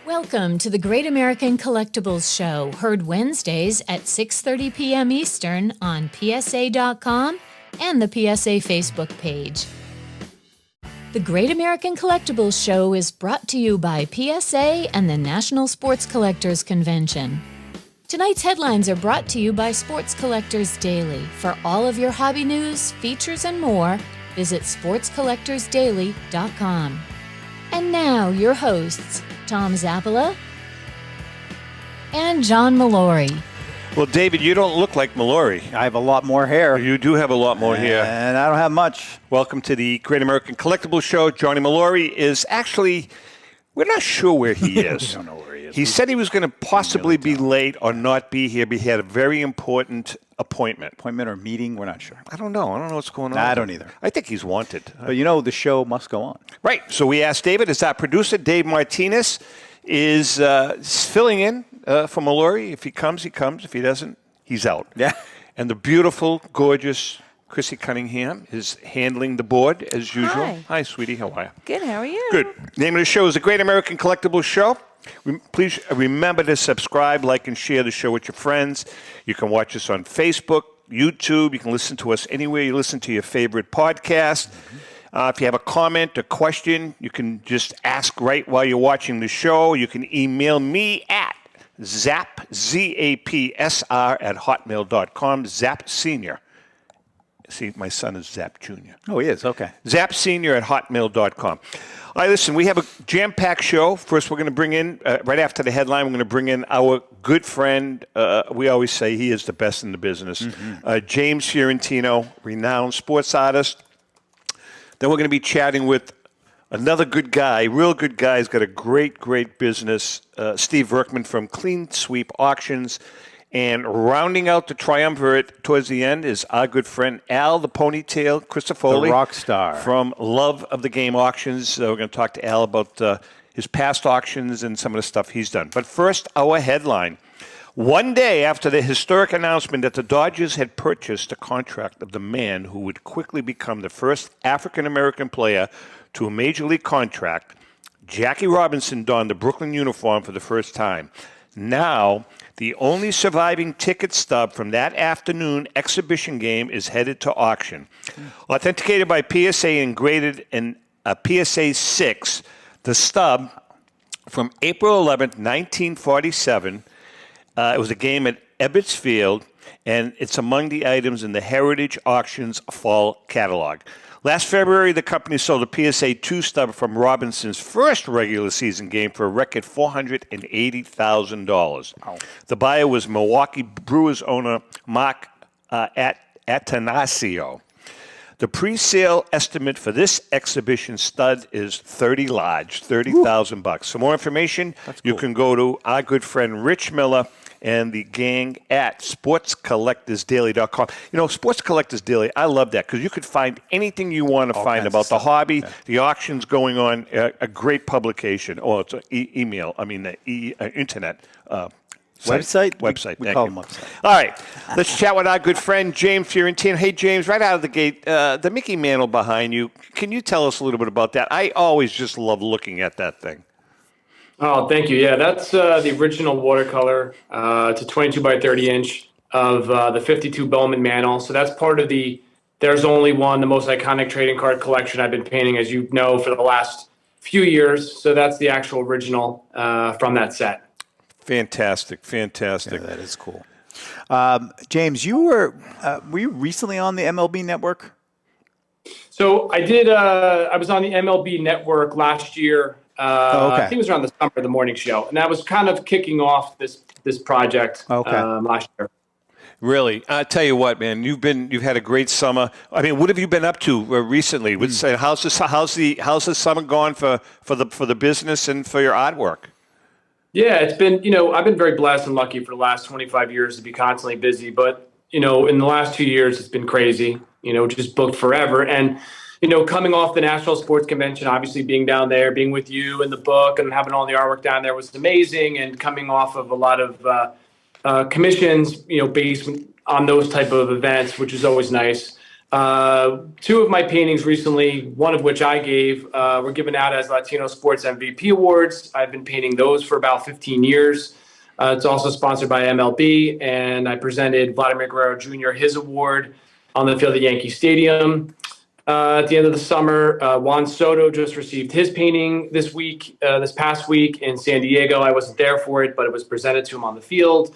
Welcome to the Great American Collectibles Show, heard Wednesdays at 6:30 p.m. Eastern on PSA.com and the PSA Facebook page. The Great American Collectibles Show is brought to you by PSA and the National Sports Collectors Convention. Tonight's headlines are brought to you by Sports Collectors Daily. For all of your hobby news, features, and more, visit sportscollectorsdaily.com. And now, your hosts, Tom Zappola and John Mallory. Well, David, you don't look like Mallory. I have a lot more hair. You do have a lot more hair. And I don't have much. Welcome to the Great American Collectibles Show. Johnny Mallory is actually, we're not sure where he is. We don't know where he is. He said he was going to possibly be late or not be here, but he had a very important appointment. Appointment or meeting? We're not sure. I don't know. I don't know what's going on. I don't either. I think he's wanted. But you know, the show must go on. Right. So we asked David, as our producer, Dave Martinez, is filling in for Mallory. If he comes, he comes. If he doesn't, he's out. Yeah. And the beautiful, gorgeous Chrissy Cunningham is handling the board as usual. Hi, sweetie. How are you? Good. How are you? Good. Name of the show is The Great American Collectibles Show. Please remember to subscribe, like, and share the show with your friends. You can watch us on Facebook, YouTube. You can listen to us anywhere you listen to your favorite podcast. If you have a comment or question, you can just ask right while you're watching the show. You can email me at zapsr at hotmail.com, Zap Senior. See, my son is Zap Jr. Oh, he is? Okay. Zap Senior at hotmail.com. All right, listen, we have a jam-packed show. First, we're going to bring in, right after the headline, we're going to bring in our good friend. We always say he is the best in the business. James Fiorentino, renowned sports artist. Then we're going to be chatting with another good guy, real good guy. He's got a great, great business, Steve Verkman from Clean Sweep Auctions. And rounding out the triumvirate towards the end is our good friend Al, the ponytail, Christofoli. The rock star. From Love of the Game Auctions. We're going to talk to Al about his past auctions and some of the stuff he's done. But first, our headline. One day after the historic announcement that the Dodgers had purchased a contract of the man who would quickly become the first African-American player to a Major League contract, Jackie Robinson donned the Brooklyn uniform for the first time. Now, the only surviving ticket stub from that afternoon exhibition game is headed to auction. Authenticated by PSA and graded in a PSA 6, the stub from April 11th, 1947, it was a game at Ebbets Field, and it's among the items in the Heritage Auctions Fall Catalog. Last February, the company sold a PSA 2 stub from Robinson's first regular season game for a record $480,000. Wow. The buyer was Milwaukee Brewers owner Mark Attanasio. The pre-sale estimate for this exhibition stud is $30,000. For more information, you can go to our good friend Rich Miller and the gang at sportscollectorsdaily.com. You know, Sports Collectors Daily, I love that because you could find anything you want to find about the hobby, the auctions going on, a great publication. Oh, it's an internet website. We call them website. All right, let's chat with our good friend James Fiorentino. Hey, James, right out of the gate, the Mickey Mantle behind you. Can you tell us a little bit about that? I always just love looking at that thing. Oh, thank you. Yeah, that's the original watercolor. It's a 22 by 30 inch of the 52 Bowman Mantle. So that's part of the There's Only One, the most iconic trading card collection I've been painting, as you know, for the last few years. So that's the actual original from that set. Fantastic. Yeah, that is cool. James, you were you recently on the MLB Network? So I did. I was on the MLB Network last year. I think it was around the summer of the morning show, and that was kind of kicking off this project last year. Really, I tell you what, man, you've had a great summer. I mean, what have you been up to recently? How's the summer gone for the business and for your artwork? Yeah, it's been, I've been very blessed and lucky for the last 25 years to be constantly busy. But, in the last 2 years, it's been crazy, just booked forever. And, coming off the National Sports Convention, obviously being down there, being with you and the book and having all the artwork down there was amazing. And coming off of a lot of commissions, based on those type of events, which is always nice. Two of my paintings recently, one of which I gave, were given out as Latino Sports MVP Awards. I've been painting those for about 15 years. It's also sponsored by MLB, and I presented Vladimir Guerrero Jr. his award on the field at Yankee Stadium. At the end of the summer, Juan Soto just received his painting this past week in San Diego. I wasn't there for it, but it was presented to him on the field.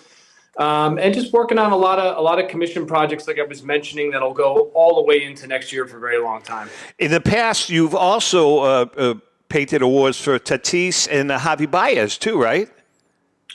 And just working on a lot of commission projects, like I was mentioning, that'll go all the way into next year for a very long time. In the past, you've also painted awards for Tatis and Javi Baez too, right?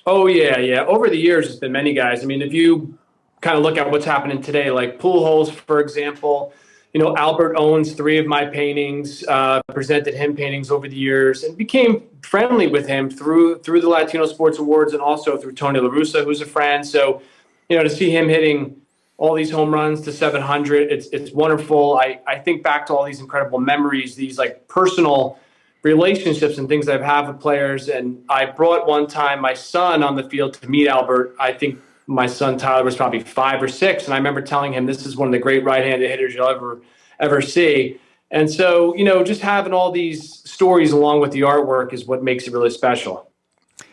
Oh yeah. Over the years, it's been many guys. I mean, if you kind of look at what's happening today, like Pujols, for example. Albert owns 3 of my paintings, presented him paintings over the years, and became friendly with him through the Latino Sports Awards and also through Tony La Russa, who's a friend. So, to see him hitting all these home runs to 700, it's wonderful. I think back to all these incredible memories, these like personal relationships and things I've had with players. And I brought one time my son on the field to meet Albert. I think my son Tyler was probably 5 or 6, and I remember telling him this is one of the great right-handed hitters you'll ever see. And so, just having all these stories along with the artwork is what makes it really special.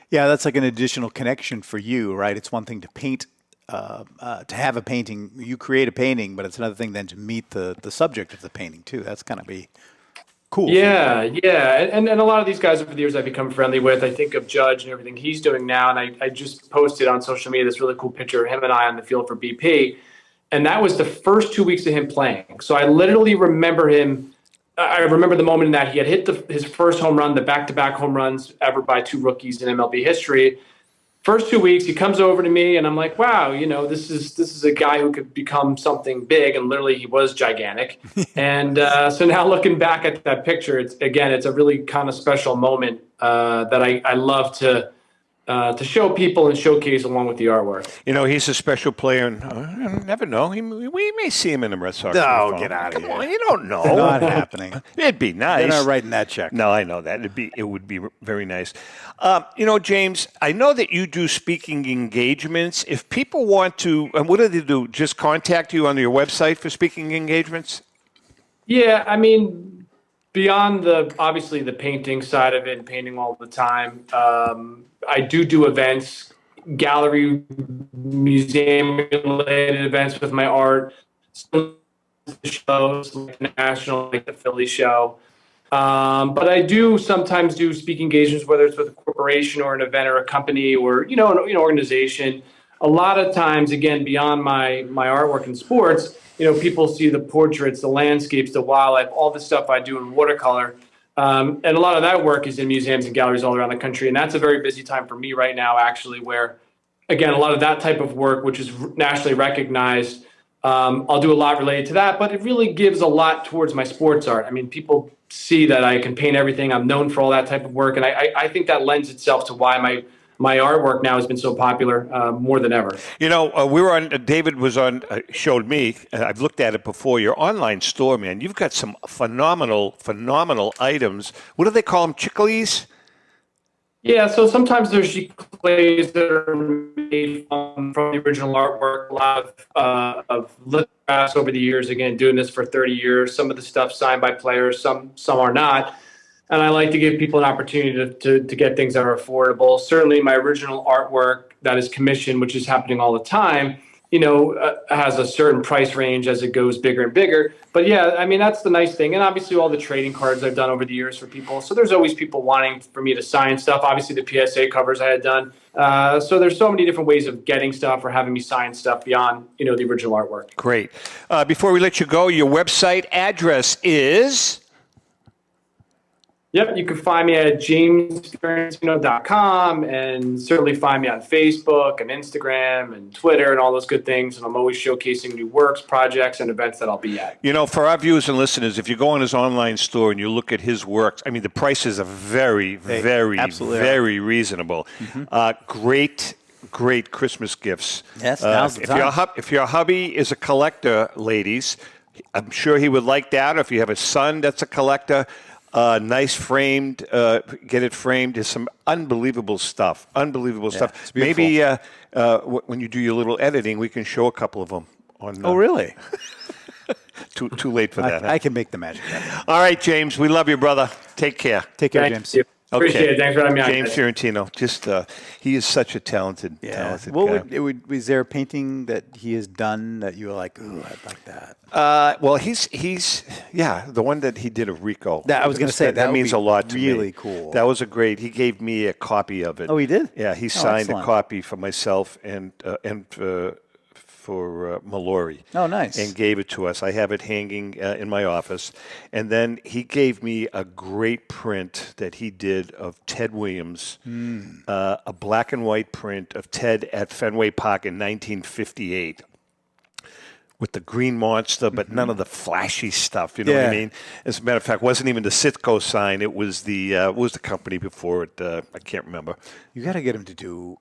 Yeah, that's like an additional connection for you, right? It's one thing to paint, to have a painting. You create a painting, but it's another thing then to meet the subject of the painting too. That's gonna be cool. Yeah. And a lot of these guys over the years I've become friendly with. I think of Judge and everything he's doing now. And I just posted on social media this really cool picture of him and I on the field for BP. And that was the first 2 weeks of him playing. So I literally remember him. I remember the moment in that he had hit his first home run, the back-to-back home runs ever by 2 rookies in MLB history. First 2 weeks, he comes over to me, and I'm like, wow, this is a guy who could become something big, and literally he was gigantic. And so now looking back at that picture, it's a really kind of special moment that I love to show people and showcase along with the artwork. He's a special player, and you never know. We may see him in the Red Sox. No, get out of here. Come on, you don't know. Not happening. It'd be nice. They're not writing that check. No, I know that. It would be very nice. James, I know that you do speaking engagements. If people want to, and what do they do? Just contact you on your website for speaking engagements? Yeah, I mean, beyond obviously the painting side of it and painting all the time, I do events, gallery, museum-related events with my art, shows like national, like the Philly show. But I do sometimes do speaking engagements, whether it's with a corporation or an event or a company or an organization. A lot of times, again, beyond my artwork in sports, people see the portraits, the landscapes, the wildlife, all the stuff I do in watercolor. And a lot of that work is in museums and galleries all around the country. And that's a very busy time for me right now, actually, where, again, a lot of that type of work, which is nationally recognized, I'll do a lot related to that. But it really gives a lot towards my sports art. I mean, people see that I can paint everything. I'm known for all that type of work. And I think that lends itself to why my artwork now has been so popular more than ever. We were on. David was on. Showed me. I've looked at it before. Your online store, man. You've got some phenomenal items. What do they call them? Chicklees? Yeah. So sometimes there's clays that are made from the original artwork. A lot of lithographs over the years. Again, doing this for 30 years. Some of the stuff signed by players. Some are not. And I like to give people an opportunity to get things that are affordable. Certainly my original artwork that is commissioned, which is happening all the time, has a certain price range as it goes bigger and bigger. But yeah, I mean, that's the nice thing. And obviously all the trading cards I've done over the years for people. So there's always people wanting for me to sign stuff. Obviously the PSA covers I had done. So there's so many different ways of getting stuff or having me sign stuff beyond, the original artwork. Great. Before we let you go, your website address is... Yep, you can find me at jamesfiorentino.com and certainly find me on Facebook and Instagram and Twitter and all those good things. And I'm always showcasing new works, projects, and events that I'll be at. For our viewers and listeners, if you go on his online store and you look at his works, I mean, the prices are very, very reasonable. Mm-hmm. Great Christmas gifts. Yes, now's the time. If your hubby is a collector, ladies, I'm sure he would like that. Or if you have a son that's a collector, nice framed, get it framed. There's some unbelievable stuff. Stuff. Maybe when you do your little editing, we can show a couple of them. Oh, really? Too late for that. I can make the magic happen. All right, James. We love you, brother. Take care. Take care, Thank James. you. Appreciate it. Thanks for having me on. James guys. Fiorentino. Just he is such a talented guy. Was there a painting that he has done that you were like, ooh, I'd like that? Well, he's the one that he did of Rico. I was going to say that means a lot to me. Really cool. That was a great. He gave me a copy of it. Oh, he did? Yeah, he signed excellent. a copy for myself and for Mallory. Oh, nice. And gave it to us. I have it hanging in my office. And then he gave me a great print that he did of Ted Williams, a black and white print of Ted at Fenway Park in 1958. With the green monster, but none of the flashy stuff. You know what I mean? As a matter of fact, it wasn't even the Citgo sign. It was the what was the company before it? I can't remember. You got to get him to do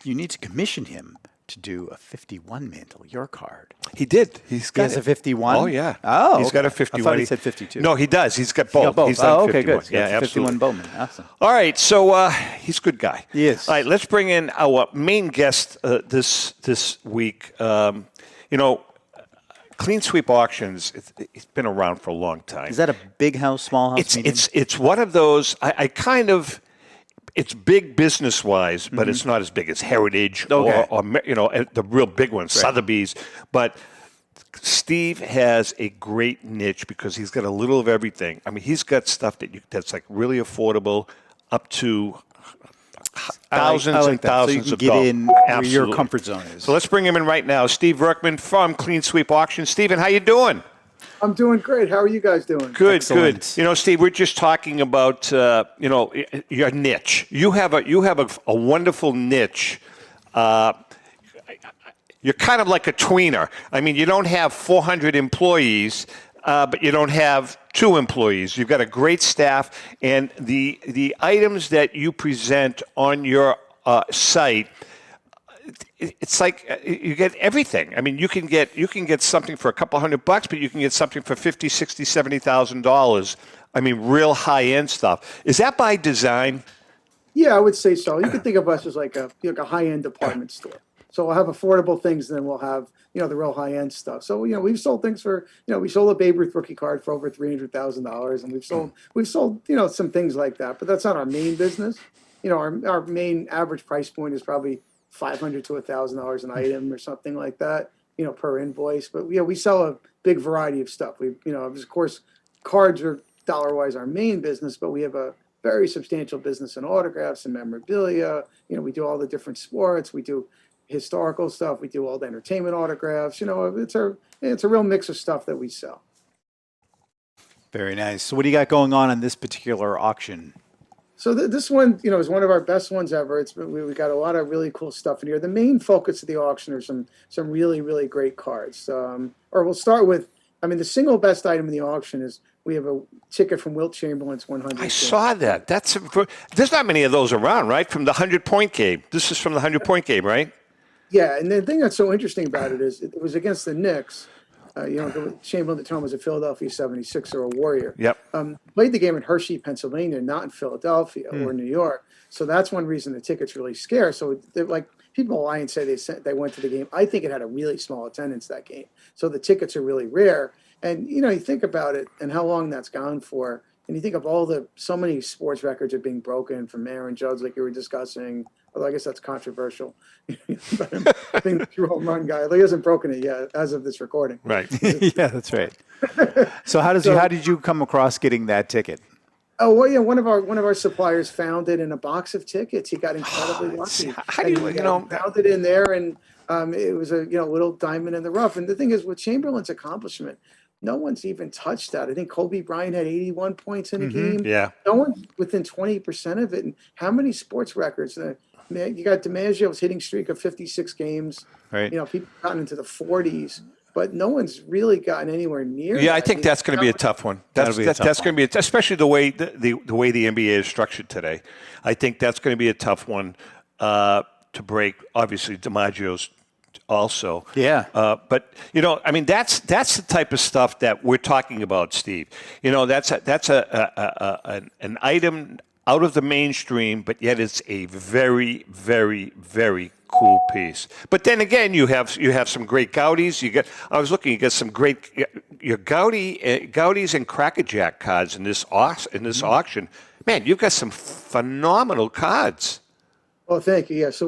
you need to commission him to do a 51 mantle, your card. He did. He has a 51? Oh, yeah. Oh, he's got a okay. 51. I thought he said 52. No, he does. He's got both. Both. He's done 51. Good. Yeah, That's absolutely. 51 Bowman. Awesome. All right, so he's a good guy. He is. All right, let's bring in our main guest this week. Clean Sweep Auctions, it's been around for a long time. Is that a big house, small house meeting? It's one of those, it's big business-wise, but it's not as big as Heritage or the real big ones, Sotheby's. But Steve has a great niche because he's got a little of everything. I mean, he's got stuff that's like really affordable up to thousands and thousands so you of can dollars. get in where Absolutely. your comfort zone is. So let's bring him in right now. Steve Verkman from Clean Sweep Auctions. Steven, how you doing? I'm doing great. How are you guys doing? Good, Excellent. good. Steve, we're just talking about your niche. You have a wonderful niche. You're kind of like a tweener. I mean, you don't have 400 employees, but you don't have 2 employees. You've got a great staff, and the items that you present on your site. It's like you get everything. I mean, you can get something for a couple $100, but you can get something for $50,000, $60,000, $70,000. I mean, real high end stuff. Is that by design? Yeah, I would say so. You could think of us as like a high end department store. So we'll have affordable things, and then we'll have the real high end stuff. So we've sold things for we sold a Babe Ruth rookie card for over $300,000, and we've sold some things like that. But that's not our main business. Our main average price point is probably $500 to $1,000 an item or something like that, per invoice. But we sell a big variety of stuff. Of course, cards are dollar-wise our main business, but we have a very substantial business in autographs and memorabilia. We do all the different sports. We do historical stuff. We do all the entertainment autographs. It's a real mix of stuff that we sell. Very nice. So what do you got going on this particular auction? So this one, is one of our best ones ever. We got a lot of really cool stuff in here. The main focus of the auction are some really, really great cards. Or we'll start with, the single best item in the auction is we have a ticket from Wilt Chamberlain's 100. I saw that. There's not many of those around, right? From the 100-point game. This is from the 100-point game, right? Yeah, and the thing that's so interesting about it is it was against the Knicks. Chamberlain at the time was a Philadelphia 76er or a Warrior. Yep. Played the game in Hershey, Pennsylvania, not in Philadelphia or New York. So that's one reason the ticket's really scarce. So people lie and say they went to the game. I think it had a really small attendance that game. So the tickets are really rare. And you think about it and how long that's gone for. And you think of so many sports records are being broken from Aaron Judge, like you were discussing. Although I guess that's controversial. But I think the true home run guy, he hasn't broken it yet as of this recording. Right. Yeah, that's right. So how did you come across getting that ticket? Oh well, yeah. One of our suppliers found it in a box of tickets. He got incredibly lucky. How do found it in there, and it was a little diamond in the rough. And the thing is, with Chamberlain's accomplishment, no one's even touched that. I think Kobe Bryant had 81 points in a game. Yeah. No one's within 20% of it. And how many sports records? You got DiMaggio's hitting streak of 56 games. Right. People gotten into the 40s, but no one's really gotten anywhere near. Yeah, that. I think that's going to be a tough one. That's going to be, especially the way the way the NBA is structured today. I think that's going to be a tough one to break. Obviously, DiMaggio's also. Yeah. But that's the type of stuff that we're talking about, Steve. That's an item out of the mainstream, but yet it's a very, very, very cool piece. But then again, you have some great Gaudies. You get some great your Gaudies and Crackerjack cards in this auction. Man, you've got some phenomenal cards. Oh, thank you. Yeah. So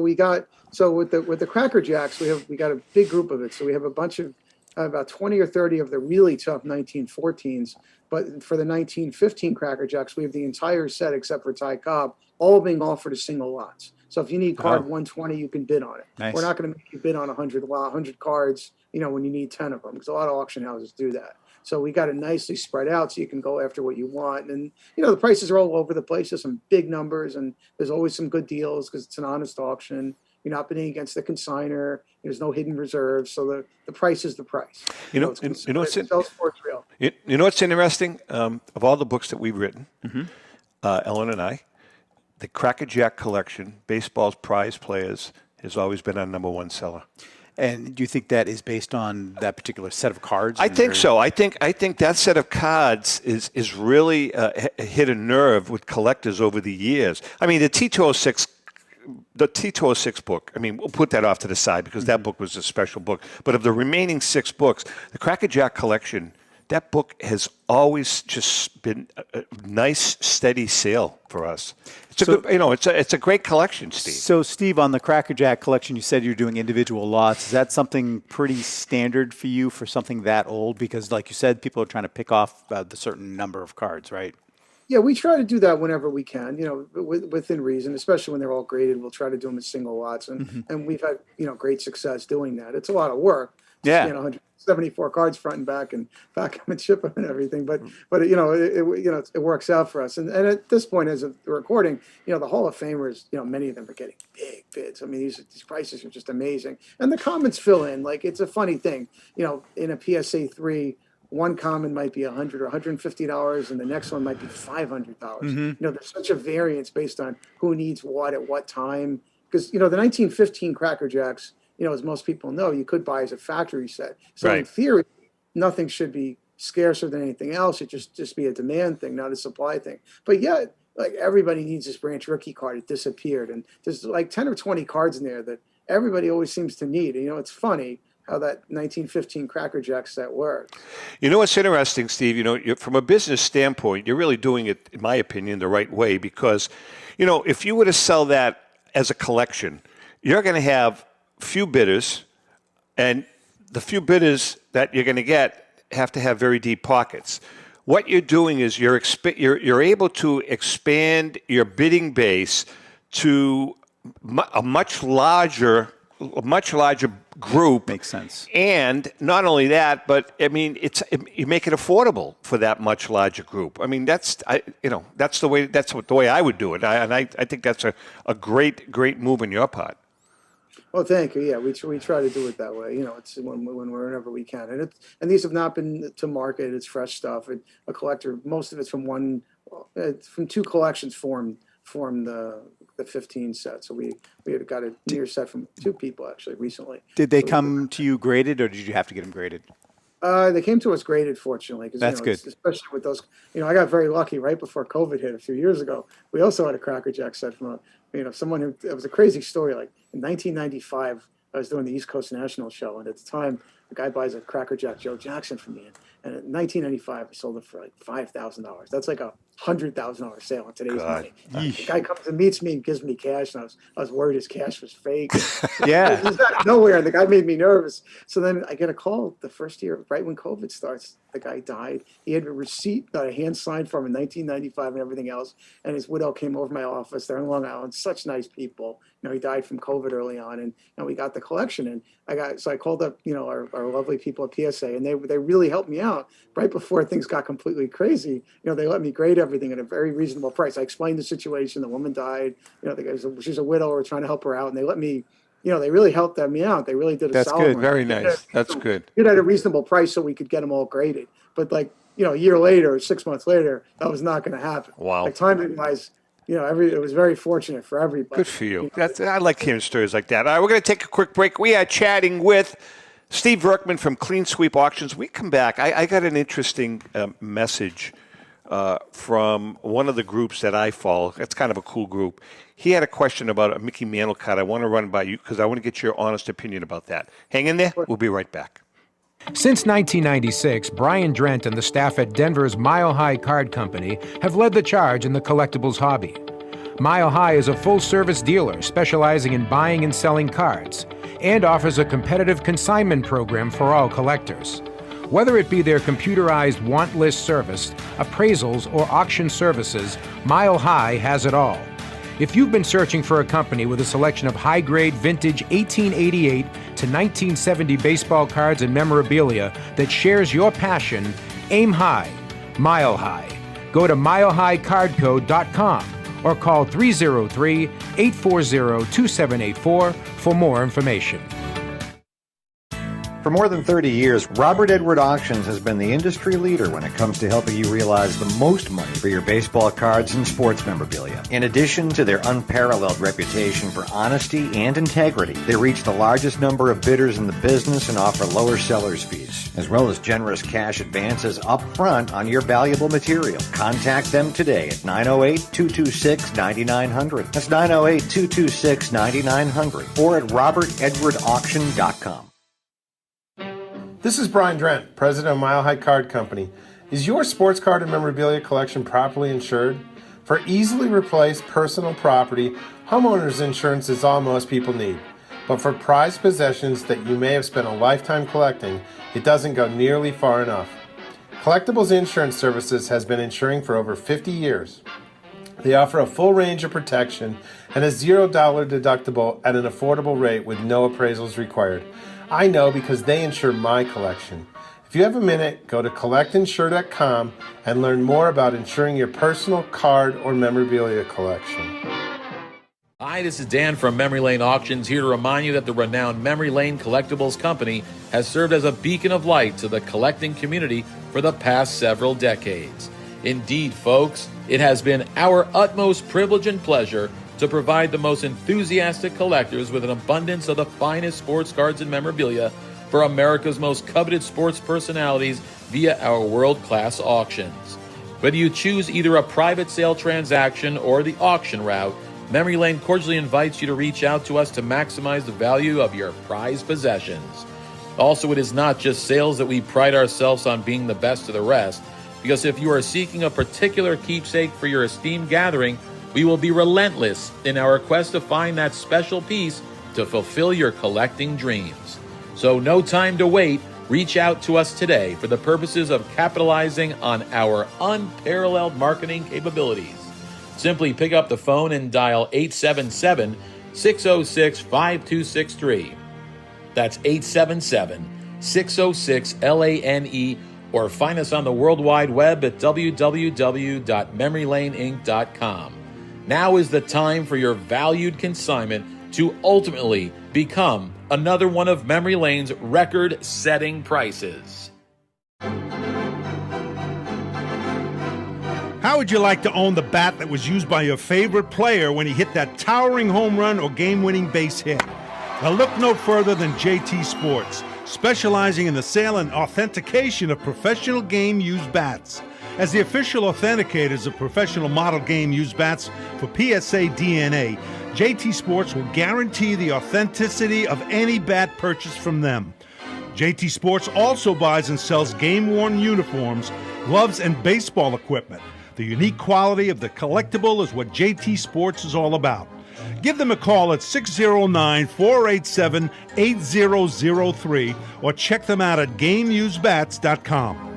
with the Cracker Jacks, we got a big group of it. So we have a bunch of about 20 or 30 of the really tough 1914s. But for the 1915 Cracker Jacks, we have the entire set except for Ty Cobb, all being offered as single lots. So if you need card 120, you can bid on it. Nice. We're not going to make you bid on 100 cards, when you need 10 of them, because a lot of auction houses do that. So we got it nicely spread out so you can go after what you want. And, the prices are all over the place. There's some big numbers, and there's always some good deals because it's an honest auction. You're not bidding against the consignor. There's no hidden reserves. So the price is the price. What's interesting? Of all the books that we've written, Ellen and I, the Crackerjack collection, baseball's prize players, has always been our number one seller. And do you think that is based on that particular set of cards? I think so. I think that set of cards is really hit a nerve with collectors over the years. I mean, the T206 book, we'll put that off to the side because that book was a special book. But of the remaining 6 books, the Crackerjack collection, that book has always just been a nice, steady sale for us. It's a great collection, Steve. So, Steve, on the Crackerjack collection, you said you're doing individual lots. Is that something pretty standard for you for something that old? Because, like you said, people are trying to pick off the certain number of cards, right? Yeah, we try to do that whenever we can, within reason, especially when they're all graded. We'll try to do them as single lots, and we've had, great success doing that. It's a lot of work. Yeah. 174 cards front and back and pack them and ship them and everything. But it works out for us. And at this point, as of the recording, the Hall of Famers, many of them are getting big bids. I mean, these prices are just amazing. And the comments fill in. Like, it's a funny thing. In a PSA 3, one common might be $100 or $150, and the next one might be $500. There's such a variance based on who needs what at what time. Because, the 1915 Cracker Jacks, as most people know, you could buy as a factory set. So right. In theory, nothing should be scarcer than anything else. It just be a demand thing, not a supply thing. But yet, like, everybody needs this branch rookie card. It disappeared. And there's like 10 or 20 cards in there that everybody always seems to need. It's funny how that 1915 Cracker Jack set works. What's interesting, Steve, from a business standpoint, you're really doing it, in my opinion, the right way because, if you were to sell that as a collection, you're going to have few bidders, and the few bidders that you're going to get have to have very deep pockets. What you're doing is you're able to expand your bidding base to a much larger group. Makes sense. And not only that, but you make it affordable for that much larger group. That's the way I would do it. I think that's a great move on your part. Oh, thank you. Yeah, we try to do it that way. It's whenever we can, and these have not been to market. It's fresh stuff. A collector, most of it's from two collections formed the 15 set. So we had got a near set from 2 people actually recently. Did they come to you graded, or did you have to get them graded? They came to us graded, fortunately. That's good. Especially with those, I got very lucky right before COVID hit a few years ago. We also had a Cracker Jack set from someone who, it was a crazy story. Like in 1995, I was doing the East Coast National Show, and at the time, a guy buys a Cracker Jack Joe Jackson from me, and in 1995, I sold it for like $5,000. That's like $100,000 sale in today's money. The guy comes and meets me and gives me cash, and I was worried his cash was fake. Yeah, he's out of nowhere, and the guy made me nervous. So then I get a call the first year, right when COVID starts. The guy died. He had a receipt that I hand signed for him in 1995 and everything else. And his widow came over to my office. They're in Long Island. Such nice people. He died from COVID early on, and we got the collection. And I called up, our lovely people at PSA, and they really helped me out right before things got completely crazy. They let me grade everything at a very reasonable price. I explained the situation. The woman died. She's a widow. We're trying to help her out, and they let me. They really helped me out. They really did a That's solid good. one. Very nice. That's good. It at a reasonable price so we could get them all graded. But a year later, 6 months later, that was not going to happen. Wow. Timing wise, it was very fortunate for everybody. Good for you. I like hearing stories like that. All right, we're going to take a quick break. We are chatting with Steve Verkman from Clean Sweep Auctions. We come back. I got an interesting message from one of the groups that I follow. It's kind of a cool group. He had a question about a Mickey Mantle card. I want to run by you because I want to get your honest opinion about that. Hang in there. We'll be right back. Since 1996, Brian Drent and the staff at Denver's Mile High Card Company have led the charge in the collectibles hobby. Mile High is a full-service dealer specializing in buying and selling cards and offers a competitive consignment program for all collectors. Whether it be their computerized want list service, appraisals, or auction services, Mile High has it all. If you've been searching for a company with a selection of high-grade vintage 1888 to 1970 baseball cards and memorabilia that shares your passion, aim high, Mile High. Go to milehighcardco.com or call 303-840-2784 for more information. For more than 30 years, Robert Edward Auctions has been the industry leader when it comes to helping you realize the most money for your baseball cards and sports memorabilia. In addition to their unparalleled reputation for honesty and integrity, they reach the largest number of bidders in the business and offer lower seller's fees, as well as generous cash advances up front on your valuable material. Contact them today at 908-226-9900. That's 908-226-9900 or at robertedwardauction.com. This is Brian Drent, president of Mile High Card Company. Is your sports card and memorabilia collection properly insured? For easily replaced personal property, homeowners insurance is all most people need. But for prized possessions that you may have spent a lifetime collecting, it doesn't go nearly far enough. Collectibles Insurance Services has been insuring for over 50 years. They offer a full range of protection and a $0 deductible at an affordable rate with no appraisals required. I know because they insure my collection. If you have a minute, go to collectinsure.com and learn more about insuring your personal card or memorabilia collection. Hi, this is Dan from Memory Lane Auctions, here to remind you that the renowned Memory Lane Collectibles Company has served as a beacon of light to the collecting community for the past several decades. Indeed, folks, it has been our utmost privilege and pleasure to provide the most enthusiastic collectors with an abundance of the finest sports cards and memorabilia for America's most coveted sports personalities via our world-class auctions. Whether you choose either a private sale transaction or the auction route, Memory Lane cordially invites you to reach out to us to maximize the value of your prized possessions. Also, it is not just sales that we pride ourselves on being the best of the rest, because if you are seeking a particular keepsake for your esteemed gathering, we will be relentless in our quest to find that special piece to fulfill your collecting dreams. So no time to wait. Reach out to us today for the purposes of capitalizing on our unparalleled marketing capabilities. Simply pick up the phone and dial 877-606-5263. That's 877-606-LANE, or find us on the World Wide Web at www.memorylaneinc.com. Now is the time for your valued consignment to ultimately become another one of Memory Lane's record-setting prices. How would you like to own the bat that was used by your favorite player when he hit that towering home run or game-winning base hit? Well, look no further than JT Sports, specializing in the sale and authentication of professional game-used bats. As the official authenticators of professional model game-used bats for PSA DNA, JT Sports will guarantee the authenticity of any bat purchased from them. JT Sports also buys and sells game-worn uniforms, gloves, and baseball equipment. The unique quality of the collectible is what JT Sports is all about. Give them a call at 609-487-8003 or check them out at GameUseBats.com.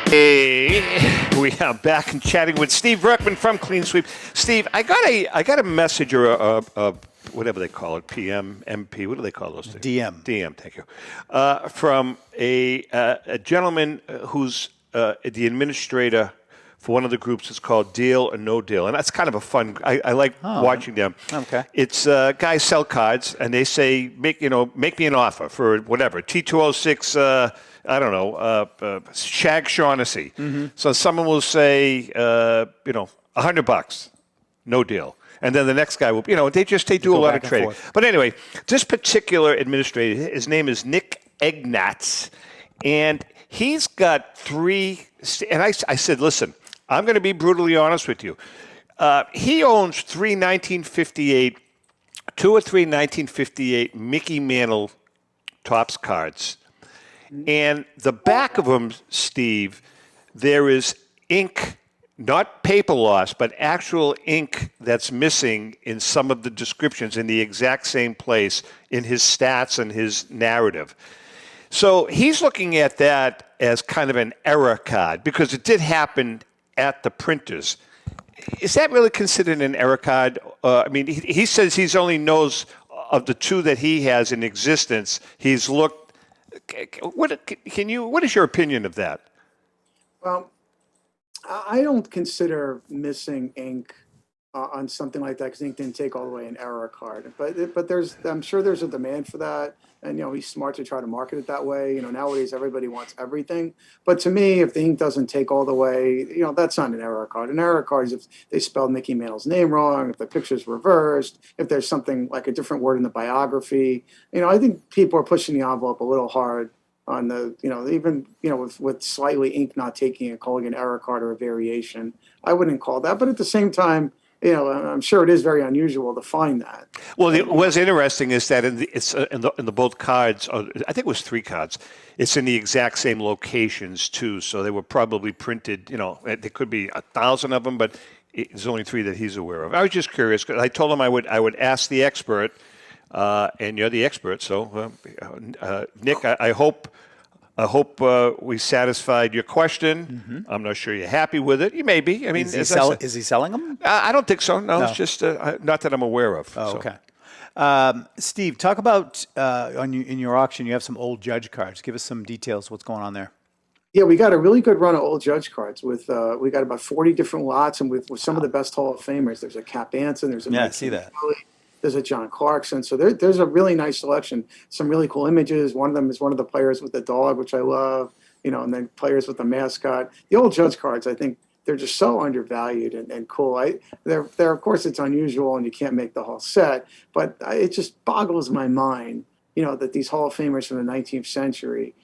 Hey, we are back and chatting with Steve Verkman from Clean Sweep. Steve, I got a message or a whatever they call it, PM, MP, what do they call those things? DM, thank you. From a gentleman who's the administrator for one of the groups. It's called Deal or No Deal, and that's kind of a fun. I like watching them. Okay. It's guys sell cards, and they say make me an offer for whatever T206. I don't know, Shag Shaughnessy. Mm-hmm. So someone will say, $100, no deal. And then the next guy will, they do a lot of trading. But anyway, this particular administrator, his name is Nick Egnatz, And he's got three. And I said, listen, I'm going to be brutally honest with you. He owns two or three 1958 Mickey Mantle Topps cards. And the back of them, Steve, there is ink, not paper loss, but actual ink that's missing in some of the descriptions in the exact same place in his stats and his narrative. So he's looking at that as kind of an error card because it did happen at the printers. Is that really considered an error card? I mean, he says he's only knows of the two that he has in existence. He's looked. What is your opinion of that? Well, I don't consider missing ink on something like that because ink didn't take all the way an error card. But I'm sure there's a demand for that, and he's smart to try to market it that way. Nowadays everybody wants everything. But to me, if the ink doesn't take all the way, that's not an error card. An error card is if they spelled Mickey Mantle's name wrong, if the picture's reversed, if there's something like a different word in the biography. I think people are pushing the envelope a little hard on the, even, with slightly ink not taking it, calling an error card or a variation. I wouldn't call that. But at the same time, I'm sure it is very unusual to find that. Well, what's interesting is that in the both cards, I think it was 3 cards, it's in the exact same locations too. So they were probably printed, there could be 1,000 of them, but there's only 3 that he's aware of. I was just curious because I told him I would ask the expert, and you're the expert. So, Nick, I hope we satisfied your question. Mm-hmm. I'm not sure you're happy with it. You may be. I mean, is he selling them? I don't think so. No, it's just not that I'm aware of. Oh, so. Okay. Steve, talk about in your auction. You have some old Judge cards. Give us some details. What's going on there? Yeah, we got a really good run of old Judge cards with we got about 40 different lots, and with some of the best Hall of Famers. There's a Cap Anson. There's a I see that. There's a John Clarkson. So there's a really nice selection. Some really cool images. One of them is one of the players with the dog, which I love, and then players with the mascot. The old Judge cards, I think they're just so undervalued and cool. They're of course, it's unusual and you can't make the whole set, but it just boggles my mind, that these Hall of Famers from the 19th century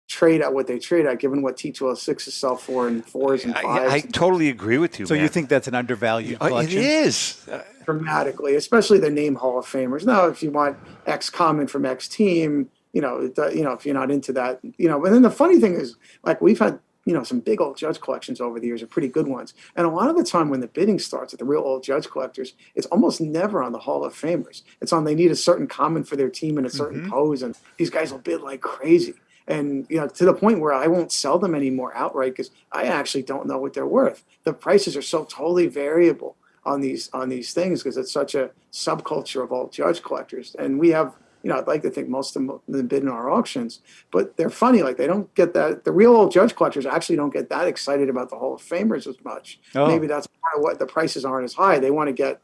trade at what they trade at, given what T206s sell for in 4s and 5s. I totally agree with you. So man. You think that's an undervalued collection? It is. Dramatically, especially the name Hall of Famers. Now, if you want X comment from X team, if you're not into that, And then the funny thing is, like we've had, some big old Judge collections over the years, are pretty good ones. And a lot of the time when the bidding starts at the real old Judge collectors, it's almost never on the Hall of Famers. It's on they need a certain comment for their team and a certain pose, and these guys will bid like crazy. And, to the point where I won't sell them anymore outright because I actually don't know what they're worth. The prices are so totally variable on these things because it's such a subculture of all Judge collectors. And we have, I'd like to think most of them bid in our auctions, but they're funny. Like they don't get that. The real old Judge collectors actually don't get that excited about the Hall of Famers as much. Oh. Maybe that's part of what the prices aren't as high. They want to get,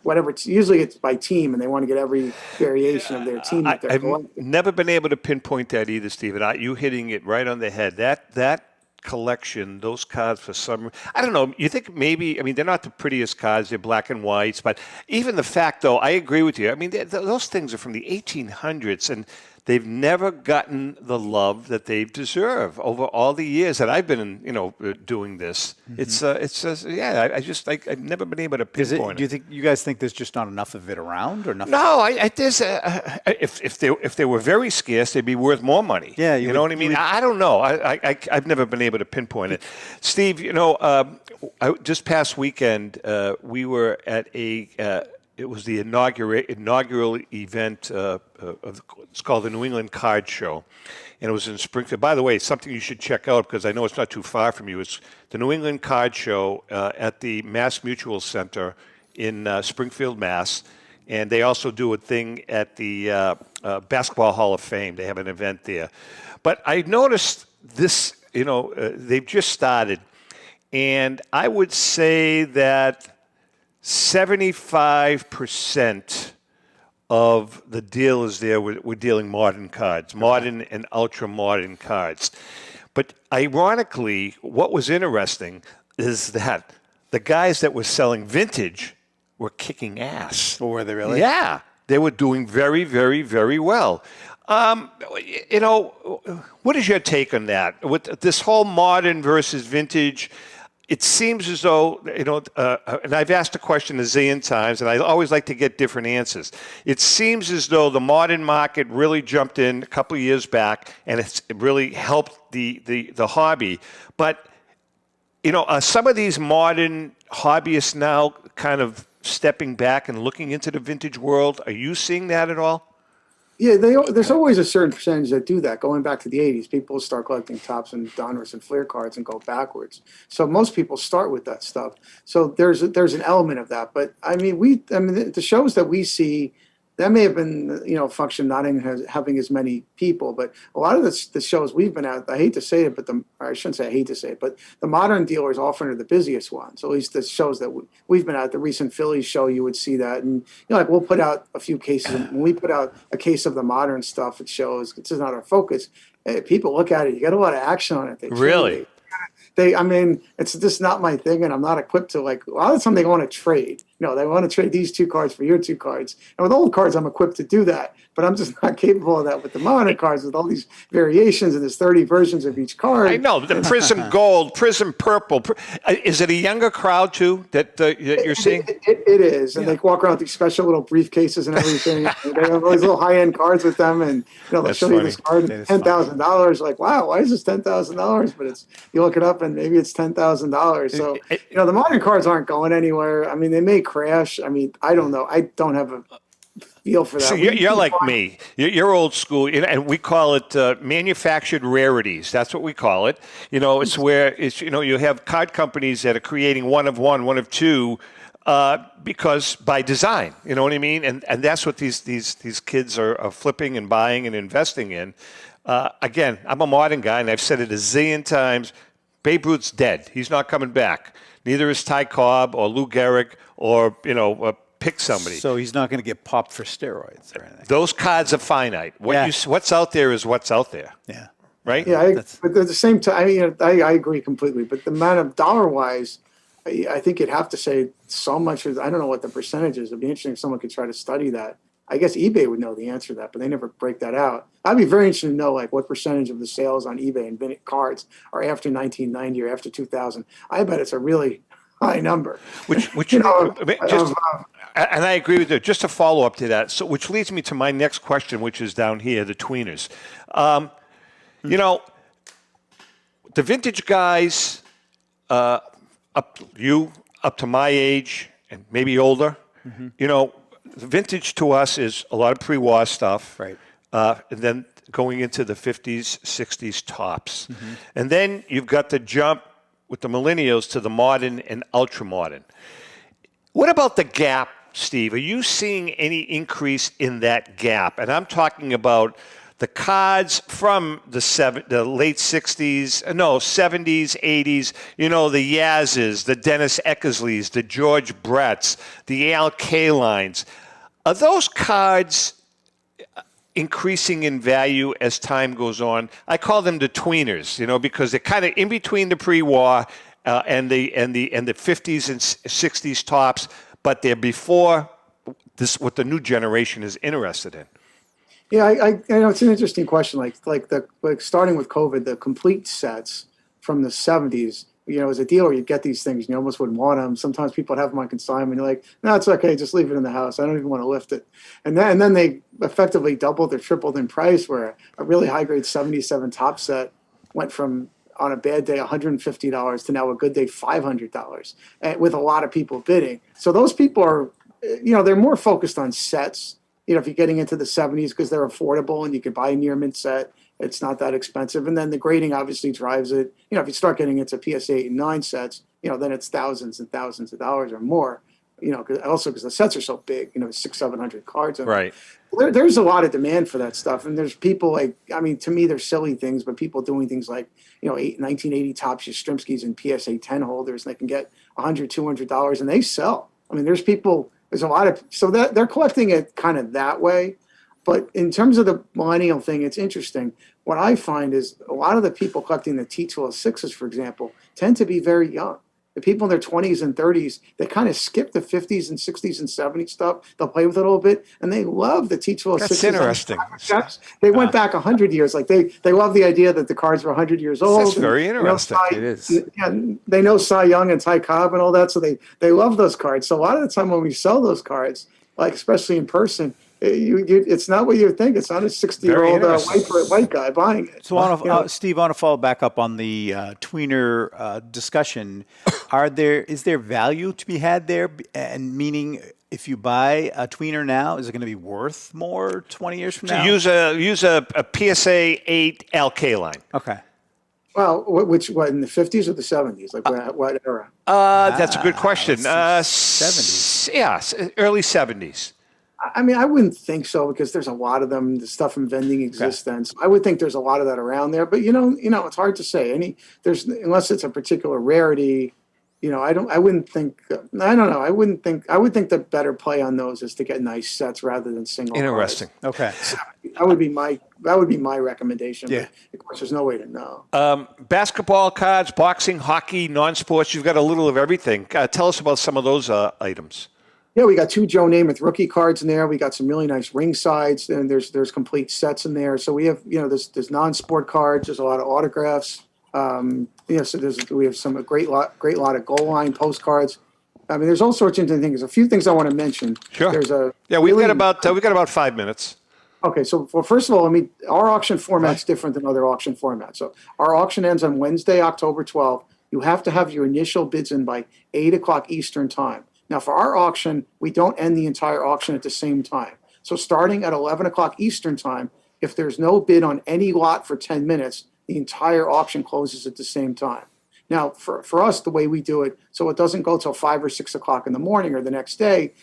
whatever. Usually it's by team, and they want to get every variation of their team. That they're I've never been able to pinpoint that either, Stephen. You hitting it right on the head. That collection, those cards for some, I don't know. You think maybe? I mean, they're not the prettiest cards. They're black and whites, but even the fact, though, I agree with you. I mean, those things are from the 1800s, and they've never gotten the love that they deserve over all the years that I've been, doing this. Mm-hmm. I've never been able to pinpoint it. Do you think you guys think there's just not enough of it around, or nothing? No, if they were very scarce, they'd be worth more money. Yeah, you know what I mean. I don't know. I've never been able to pinpoint it. Steve, just past weekend we were at it was the inaugural event it's called the New England Card Show, and it was in Springfield. By the way, it's something you should check out because I know it's not too far from you. It's the New England Card Show at the Mass Mutual Center in Springfield, Mass. And they also do a thing at the Basketball Hall of Fame. They have an event there. But I noticed this, they've just started, and I would say that 75% of the dealers there were dealing modern cards, modern and ultra-modern cards. But ironically, what was interesting is that the guys that were selling vintage were kicking ass. Well, were they really? Yeah. They were doing very, very, very well. You know, what is your take on that? With this whole modern versus vintage, it seems as though, and I've asked the question a zillion times, and I always like to get different answers. It seems as though the modern market really jumped in a couple of years back, and it really helped the hobby. But, are some of these modern hobbyists now kind of stepping back and looking into the vintage world? Are you seeing that at all? Yeah, there's always a certain percentage that do that. Going back to the 80s, people start collecting tops and Donruss and Fleer cards and go backwards. So most people start with that stuff. So there's an element of that. But I mean, the shows that we see, that may have been, function not having as many people, but a lot of the shows we've been at, I hate to say it, but I shouldn't say I hate to say it, but the modern dealers often are the busiest ones. At least the shows that we've been at, the recent Phillies show, you would see that. And, like we'll put out a few cases. When we put out a case of the modern stuff, it shows, it's not our focus. People look at it, you got a lot of action on it. Really? It's just not my thing, and I'm not equipped to, like, a lot of the time they want to trade. They want to trade these two cards for your two cards. And with old cards, I'm equipped to do that, but I'm just not capable of that with the modern cards, with all these variations, and there's 30 versions of each card. I know, the Prism Gold, Prism Purple. Is it a younger crowd, too, that you're seeing? It is, and they walk around with these special little briefcases and everything. They have all these little high-end cards with them, and they'll show you this card, $10,000. Like, wow, why is this $10,000? But you look it up, and maybe it's $10,000. So, the modern cards aren't going anywhere. I mean, they may crash. I mean, I don't know. I don't have a feel for that. So you're like me. You're old school, and we call it manufactured rarities. That's what we call it. It's where you have card companies that are creating one of one, one of two, because by design. You know what I mean? And that's what these kids are flipping and buying and investing in. Again, I'm a modern guy, and I've said it a zillion times. Babe Ruth's dead. He's not coming back. Neither is Ty Cobb or Lou Gehrig or, pick somebody. So he's not going to get popped for steroids or anything. Those cards are finite. What's out there is what's out there. Yeah. Right? Yeah, but at the same time, I agree completely. But the amount of dollar-wise, I think you'd have to say so much. I don't know what the percentage is. It'd be interesting if someone could try to study that. I guess eBay would know the answer to that, but they never break that out. I'd be very interested to know, like, what percentage of the sales on eBay and vintage cards are after 1990 or after 2000. I bet it's a really high number. And I agree with you. Just to follow up to that, so which leads me to my next question, which is down here, the tweeners. The vintage guys, up to my age and maybe older, vintage to us is a lot of pre-war stuff, right? And then going into the 50s, 60s tops. And then you've got the jump with the millennials to the modern and ultra-modern. What about the gap, Steve? Are you seeing any increase in that gap? And I'm talking about the cards from the late 60s, 70s, 80s, the Yaz's, the Dennis Eckersleys, the George Bretts, the Al Kalines. Are those cards increasing in value as time goes on? I call them the tweeners, because they're kind of in between the pre-war and the 50s and 60s tops, but they're before this what the new generation is interested in. Yeah, I know it's an interesting question. Like starting with COVID, the complete sets from the 70s. As a dealer, you'd get these things and you almost wouldn't want them. Sometimes people would have them on consignment. You're like, no, it's okay. Just leave it in the house. I don't even want to lift it. And then they effectively doubled or tripled in price, where a really high-grade 77 top set went from, on a bad day, $150 to now a good day, $500, with a lot of people bidding. So those people are, they're more focused on sets. If you're getting into the 70s because they're affordable and you can buy a near mint set, it's not that expensive. And then the grading obviously drives it. If you start getting into PSA 8 and 9 sets, then it's thousands and thousands of dollars or more, because the sets are so big, 600-700 cards. Right. There's a lot of demand for that stuff. And there's people to me, they're silly things, but people doing things like, 1980 Topps Yastrzemskis and PSA 10 holders, and they can get $100, $200 and they sell. There's a lot of, so that they're collecting it kind of that way. But in terms of the millennial thing, it's interesting. What I find is a lot of the people collecting the T206s, for example, tend to be very young. the people in their 20s and 30s, they kind of skip the 50s and 60s and 70s stuff. They'll play with it a little bit, and they love the Teachable That's sixes. interesting. They went back 100 years. Like they love the idea that the cards were 100 years old. That's very interesting. It is. Yeah, they know Cy Young and Ty Cobb and all that, so they love those cards. So a lot of the time when we sell those cards, like especially in person, it's not what you think. It's not a 60-year-old white guy buying it. So, Steve, I want to follow back up on the tweener discussion. Is there value to be had there? And meaning, if you buy a tweener now, is it going to be worth more 20 years from now? Use a PSA 8 LK line. Okay. Well, what in the 50s or the 70s? Like what era? That's a good question. 70s. Yeah, early 70s. I mean, I wouldn't think so because there's a lot of them. The stuff from Vending existence. I would think there's a lot of that around there, but it's hard to say. Unless it's a particular rarity. I wouldn't think. I don't know. I would think the better play on those is to get nice sets rather than single. Interesting. Cards. Okay. That would be my recommendation. Yeah. But of course, there's no way to know. Basketball cards, boxing, hockey, non-sports. You've got a little of everything. Tell us about some of those items. Yeah, we got 2 Joe Namath rookie cards in there. We got some really nice ring sides, and there's complete sets in there. So we have there's non-sport cards. There's a lot of autographs. So we have some great lot of goal line postcards. I mean, there's all sorts of things. A few things I want to mention. Sure. We've got about 5 minutes. Okay, so first of all, our auction format's different than other auction formats. So our auction ends on Wednesday, October 12th. You have to have your initial bids in by 8 o'clock Eastern time. Now, for our auction, we don't end the entire auction at the same time. So starting at 11 o'clock Eastern time, if there's no bid on any lot for 10 minutes, the entire auction closes at the same time. Now, for us, the way we do it, so it doesn't go till 5 or 6 o'clock in the morning or the next day.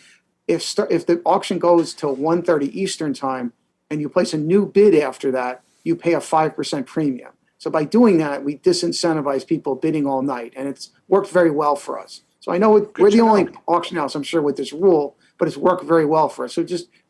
If the auction goes till 1:30 Eastern time and you place a new bid after that, you pay a 5% premium. So by doing that, we disincentivize people bidding all night, and it's worked very well for us. So I know we're the only auction house, I'm sure, with this rule, but it's worked very well for us. So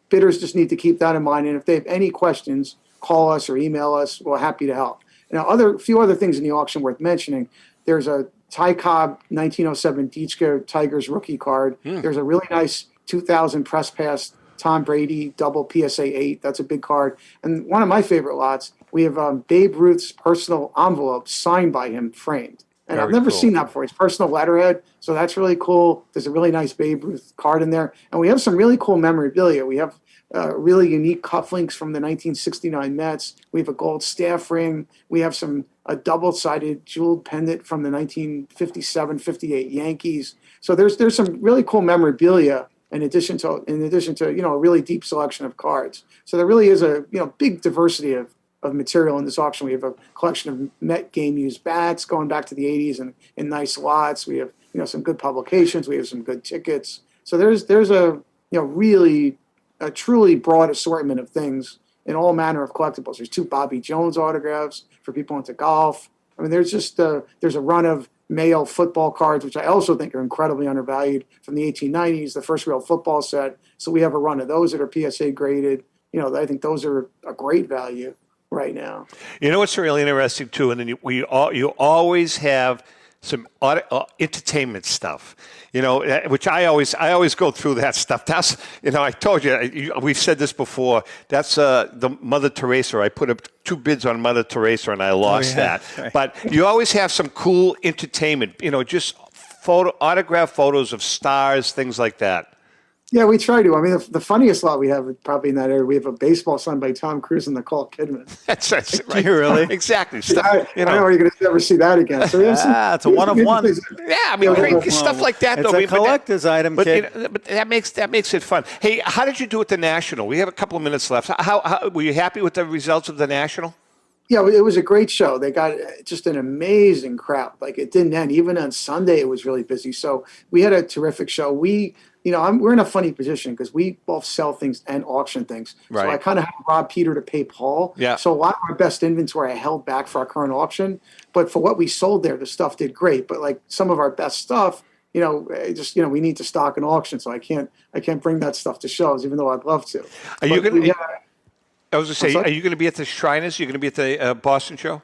bidders just need to keep that in mind. And if they have any questions, call us or email us. We're happy to help. Now, a few other things in the auction worth mentioning. There's a Ty Cobb 1907 Dietschke Tigers rookie card. There's a really nice 2000 press pass Tom Brady double PSA 8. That's a big card. And one of my favorite lots, we have Babe Ruth's personal envelope signed by him framed. And I've never seen that before. It's personal letterhead, so that's really cool. There's a really nice Babe Ruth card in there. And we have some really cool memorabilia. We have really unique cufflinks from the 1969 Mets. We have a gold staff ring. We have a double-sided jeweled pendant from the 1957-58 Yankees. So there's some really cool memorabilia in addition to a really deep selection of cards. So there really is a big diversity of material in this auction. We have a collection of Met game used bats going back to the 80s and in nice lots. We have some good publications. We have some good tickets. So there's a really a truly broad assortment of things in all manner of collectibles. There's 2 Bobby Jones autographs for people into golf. I mean, there's a run of Mayo football cards, which I also think are incredibly undervalued, from the 1890s, the first real football set. So we have a run of those that are PSA graded. I think those are a great value right now. What's really interesting too, and then you always have some entertainment stuff, which I always go through that stuff. That's, I told you, we've said this before. That's the Mother Teresa. I put up 2 bids on Mother Teresa and I lost that. Right. But you always have some cool entertainment, just autograph photos of stars, things like that. Yeah, we try to. I mean, the funniest lot we have probably in that area, we have a baseball signed by Tom Cruise and Nicole Kidman. That's right. Really? Exactly. I don't know you're going to ever see that again. So it's a one of one. Yeah, I mean, great stuff like that. It's a collector's item, kid. But that makes it fun. Hey, how did you do at the National? We have a couple of minutes left. How were you happy with the results of the National? Yeah, it was a great show. They got just an amazing crowd. Like, it didn't end. Even on Sunday, it was really busy. So we had a terrific show. We're in a funny position because we both sell things and auction things. Right. So I kind of have robbed Peter to pay Paul. Yeah. So a lot of our best inventory I held back for our current auction. But for what we sold there, the stuff did great. But like some of our best stuff, we need to stock an auction. So I can't bring that stuff to shows, even though I'd love to. Are you going to be at the Shriners? Are you going to be at the Boston show?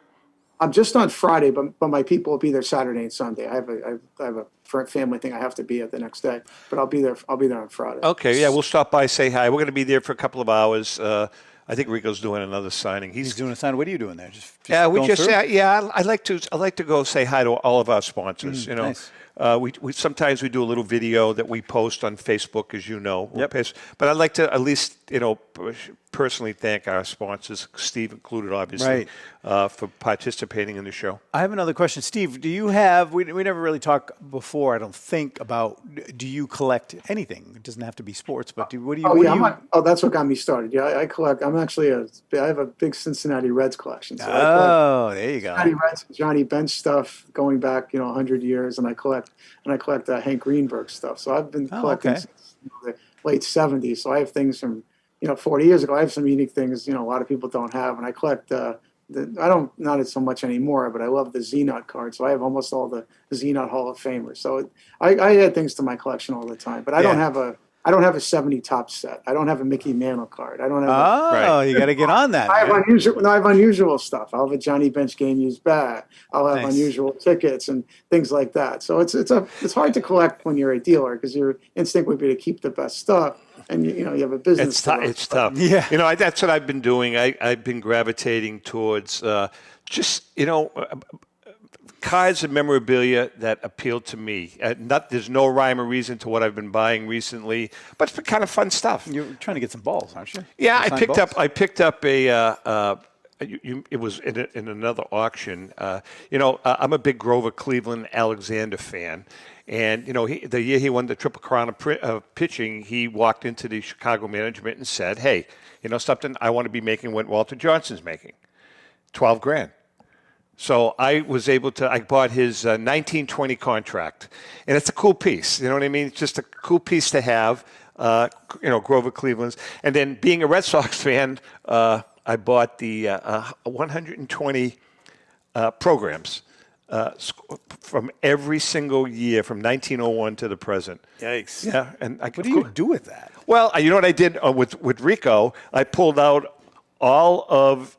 I'm just on Friday, but my people will be there Saturday and Sunday. I have a family thing I have to be at the next day, but I'll be there on Friday. Okay, yeah, we'll stop by, say hi. We're going to be there for a couple of hours. I think Rico's doing another signing. He's doing a signing. What are you doing there? I like to go say hi to all of our sponsors. Nice. We sometimes we do a little video that we post on Facebook, as you know. Yep. But I'd like to at least personally thank our sponsors, Steve included, obviously, for participating in the show. I have another question, Steve. Do you have? We never really talked before, I don't think, about. Do you collect anything? It doesn't have to be sports, but what do you? That's what got me started. Yeah, I collect. I have a big Cincinnati Reds collection. So there you go. Cincinnati Reds, Johnny Bench stuff going back 100 years, and I collect Hank Greenberg stuff. So I've been collecting since the late 70s. So I have things from 40 years ago. I have some unique things a lot of people don't have, and I collect. Not so much anymore, but I love the Z-Nut card. So I have almost all the Z-Nut Hall of Famers. So I add things to my collection all the time, but I don't have a 70 top set. I don't have a Mickey Mantle card. I don't have. You got to get on that. I have unusual stuff. I'll have a Johnny Bench game used bat. I'll have unusual tickets and things like that. So it's hard to collect when you're a dealer because your instinct would be to keep the best stuff. And you have a business. It's tough. Yeah. That's what I've been doing. I've been gravitating towards cards and memorabilia that appeal to me. There's no rhyme or reason to what I've been buying recently, but it's been kind of fun stuff. You're trying to get some balls, aren't you? Yeah, I picked up a. It was in another auction. I'm a big Grover Cleveland Alexander fan. And, the year he won the Triple Crown of pitching, he walked into the Chicago management and said, hey, something, I want to be making what Walter Johnson's making, $12,000. So I bought his 1920 contract. And it's a cool piece. You know what I mean? It's just a cool piece to have, Grover Cleveland's. And then being a Red Sox fan, I bought the 120 programs. From every single year from 1901 to the present. Yikes. Yeah. And what do you do with that? Well, you know what I did with Rico? I pulled out all of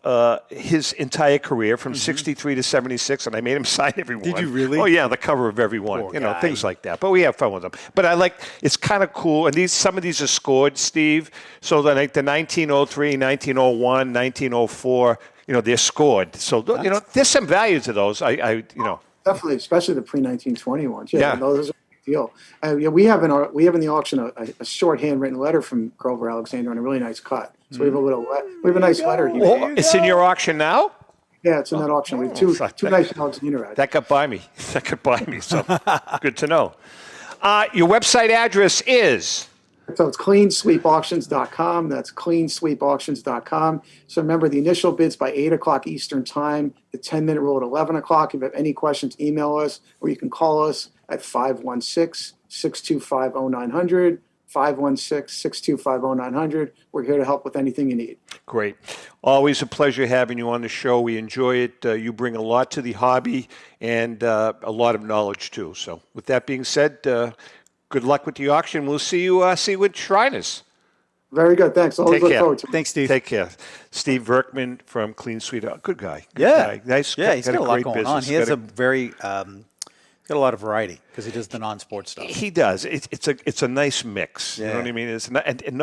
his entire career from 63 to 76, and I made him sign every one. Did you really? Oh, yeah, the cover of every one. Poor guy. Things like that. But we have fun with them. But it's kind of cool. And some of these are scored, Steve. So the 1903, 1901, 1904, they're scored. So, there's some value to those. Definitely, especially the pre-1920 ones. Yeah. Those are a big deal. We have in the auction a short handwritten letter from Grover Alexander and a really nice cut. So we have a nice letter here. Oh, it's in your auction now? Yeah, it's in that auction. We have two nice Alexander. That got by me. So good to know. Your website address is? So it's cleansweepauctions.com. That's cleansweepauctions.com. So remember, the initial bid's by 8 o'clock Eastern Time, the 10-minute rule at 11 o'clock. If you have any questions, email us, or you can call us at 516-625-0900, 516-625-0900. We're here to help with anything you need. Great. Always a pleasure having you on the show. We enjoy it. You bring a lot to the hobby and a lot of knowledge, too. So with that being said, good luck with the auction. We'll see you at Shriners. Very good. Thanks. Always look forward to it. Thanks, Steve. Take care. Steve Verkman from Clean Sweep. Good guy. Guy. Nice. Yeah, he's got a lot going business. on. He has a very got a lot of variety because he does the non-sports stuff. He does. It's a nice mix. Yeah. You know what I mean? It's not, and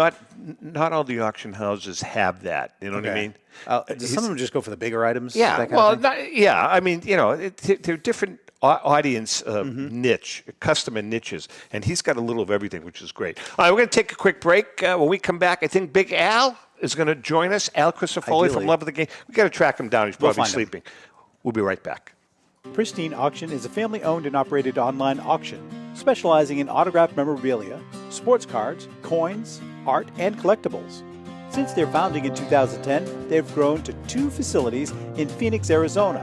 not all the auction houses have that. You know what I mean? Does some of them just go for the bigger items? Yeah. That kind of thing? I mean, they're different audience niche, customer niches, and he's got a little of everything, which is great. All right, we're going to take a quick break. When we come back, I think Big Al is going to join us. Al Christofoli from Love of the Game. We got to track him down. He's probably sleeping. We'll be right back. Pristine Auction is a family-owned and operated online auction specializing in autographed memorabilia, sports cards, coins, art, and collectibles. Since their founding in 2010, they've grown to 2 facilities in Phoenix, Arizona,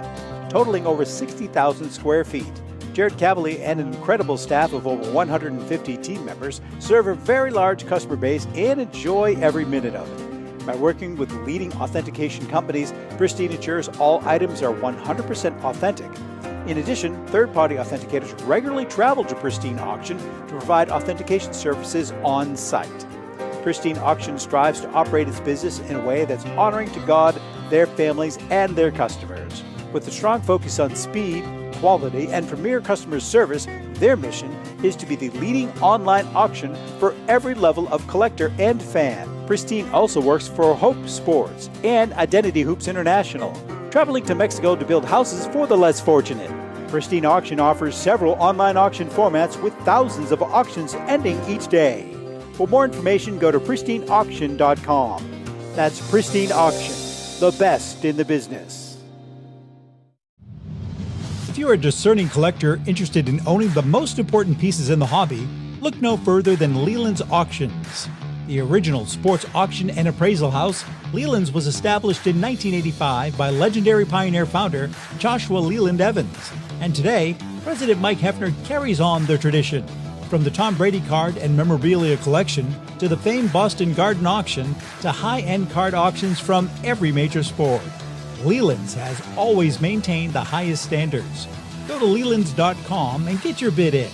totaling over 60,000 square feet. Jared Cavalier and an incredible staff of over 150 team members serve a very large customer base and enjoy every minute of it. By working with leading authentication companies, Pristine ensures all items are 100% authentic. In addition, third-party authenticators regularly travel to Pristine Auction to provide authentication services on site. Pristine Auction strives to operate its business in a way that's honoring to God, their families, and their customers. With a strong focus on speed, quality, and premier customer service, their mission is to be the leading online auction for every level of collector and fan. Pristine also works for Hope Sports and Identity Hoops International, traveling to Mexico to build houses for the less fortunate. Pristine Auction offers several online auction formats with thousands of auctions ending each day. For more information, go to pristineauction.com. That's Pristine Auction, the best in the business. If you're a discerning collector interested in owning the most important pieces in the hobby, look no further than Leland's Auctions. The original sports auction and appraisal house, Leland's was established in 1985 by legendary Pioneer founder Joshua Leland Evans. And today, President Mike Hefner carries on their tradition. From the Tom Brady card and memorabilia collection to the famed Boston Garden auction to high-end card auctions from every major sport, Leland's has always maintained the highest standards. Go to Lelands.com and get your bid in.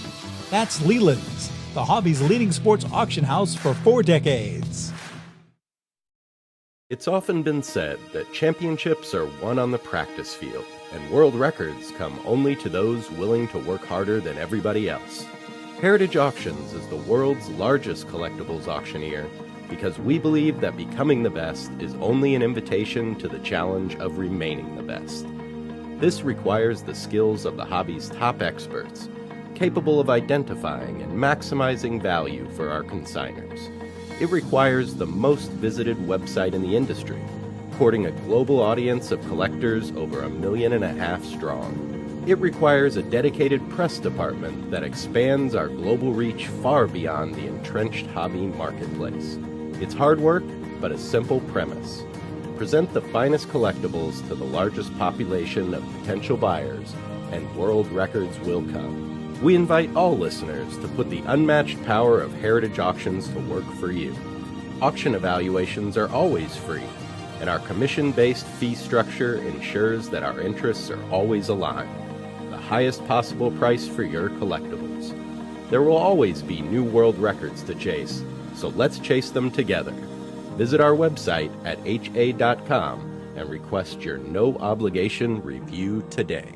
That's Leland's, the hobby's leading sports auction house for 4 decades. It's often been said that championships are won on the practice field, and world records come only to those willing to work harder than everybody else. Heritage Auctions is the world's largest collectibles auctioneer because we believe that becoming the best is only an invitation to the challenge of remaining the best. This requires the skills of the hobby's top experts, capable of identifying and maximizing value for our consigners. It requires the most visited website in the industry, courting a global audience of collectors over 1.5 million strong. It requires a dedicated press department that expands our global reach far beyond the entrenched hobby marketplace. It's hard work, but a simple premise. Present the finest collectibles to the largest population of potential buyers, and world records will come. We invite all listeners to put the unmatched power of Heritage Auctions to work for you. Auction evaluations are always free, and our commission-based fee structure ensures that our interests are always aligned. The highest possible price for your collectibles. There will always be new world records to chase, so let's chase them together. Visit our website at ha.com and request your no-obligation review today.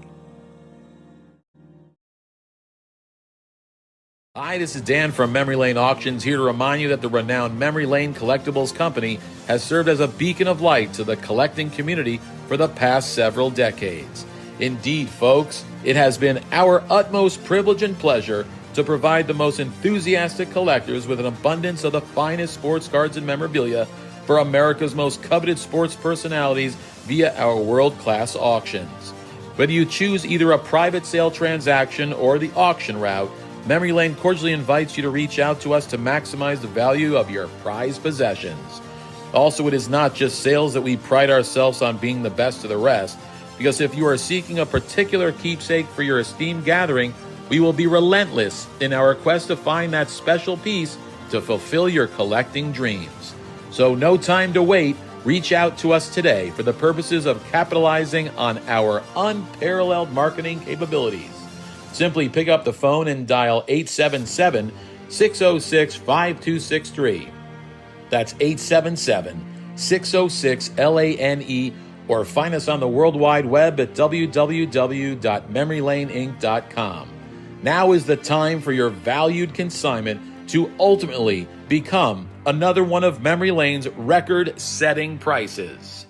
Hi, this is Dan from Memory Lane Auctions, here to remind you that the renowned Memory Lane Collectibles Company has served as a beacon of light to the collecting community for the past several decades. Indeed, folks, it has been our utmost privilege and pleasure to provide the most enthusiastic collectors with an abundance of the finest sports cards and memorabilia for America's most coveted sports personalities via our world-class auctions. Whether you choose either a private sale transaction or the auction route, Memory Lane cordially invites you to reach out to us to maximize the value of your prized possessions. Also, it is not just sales that we pride ourselves on being the best of the rest, because if you are seeking a particular keepsake for your esteemed gathering, we will be relentless in our quest to find that special piece to fulfill your collecting dreams. So no time to wait. Reach out to us today for the purposes of capitalizing on our unparalleled marketing capabilities. Simply pick up the phone and dial 877-606-5263. That's 877-606-LANE, or find us on the World Wide Web at www.memorylaneinc.com. Now is the time for your valued consignment to ultimately become another one of Memory Lane's record-setting prices.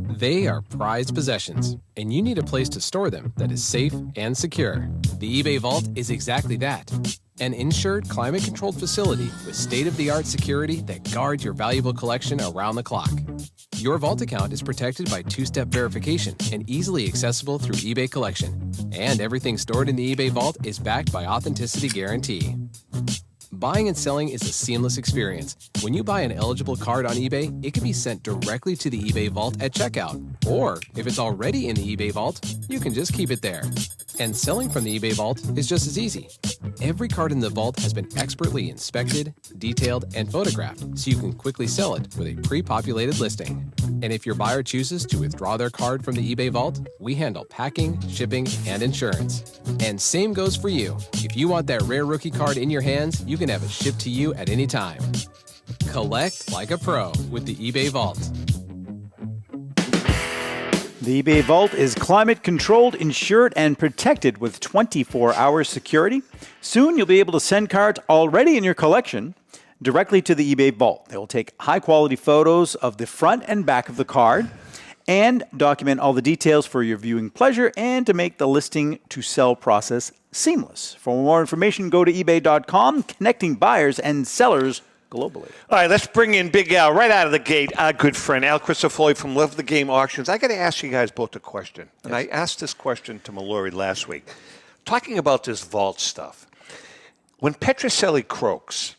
They are prized possessions, and you need a place to store them that is safe and secure. The eBay Vault is exactly that. An insured, climate-controlled facility with state-of-the-art security that guards your valuable collection around the clock. Your Vault account is protected by two-step verification and easily accessible through eBay Collection. And everything stored in the eBay Vault is backed by Authenticity Guarantee. Buying and selling is a seamless experience. When you buy an eligible card on eBay, it can be sent directly to the eBay Vault at checkout. Or, if it's already in the eBay Vault, you can just keep it there. And selling from the eBay Vault is just as easy. Every card in the vault has been expertly inspected, detailed, and photographed, so you can quickly sell it with a pre-populated listing. And if your buyer chooses to withdraw their card from the eBay Vault, we handle packing, shipping, and insurance. And same goes for you. If you want that rare rookie card in your hands, you can have it shipped to you at any time. Collect like a pro with the eBay Vault. The eBay Vault is climate controlled, insured, and protected with 24-hour security. Soon you'll be able to send cards already in your collection directly to the eBay Vault. They will take high-quality photos of the front and back of the card and document all the details for your viewing pleasure and to make the listing to sell process seamless. For more information, go to ebay.com, connecting buyers and sellers globally. All right, let's bring in Big Al right out of the gate, our good friend, Al Christofoli from Love the Game Auctions. I got to ask you guys both a question. Yes. And I asked this question to Mallory last week. Talking about this vault stuff. When Petrocelli croaks,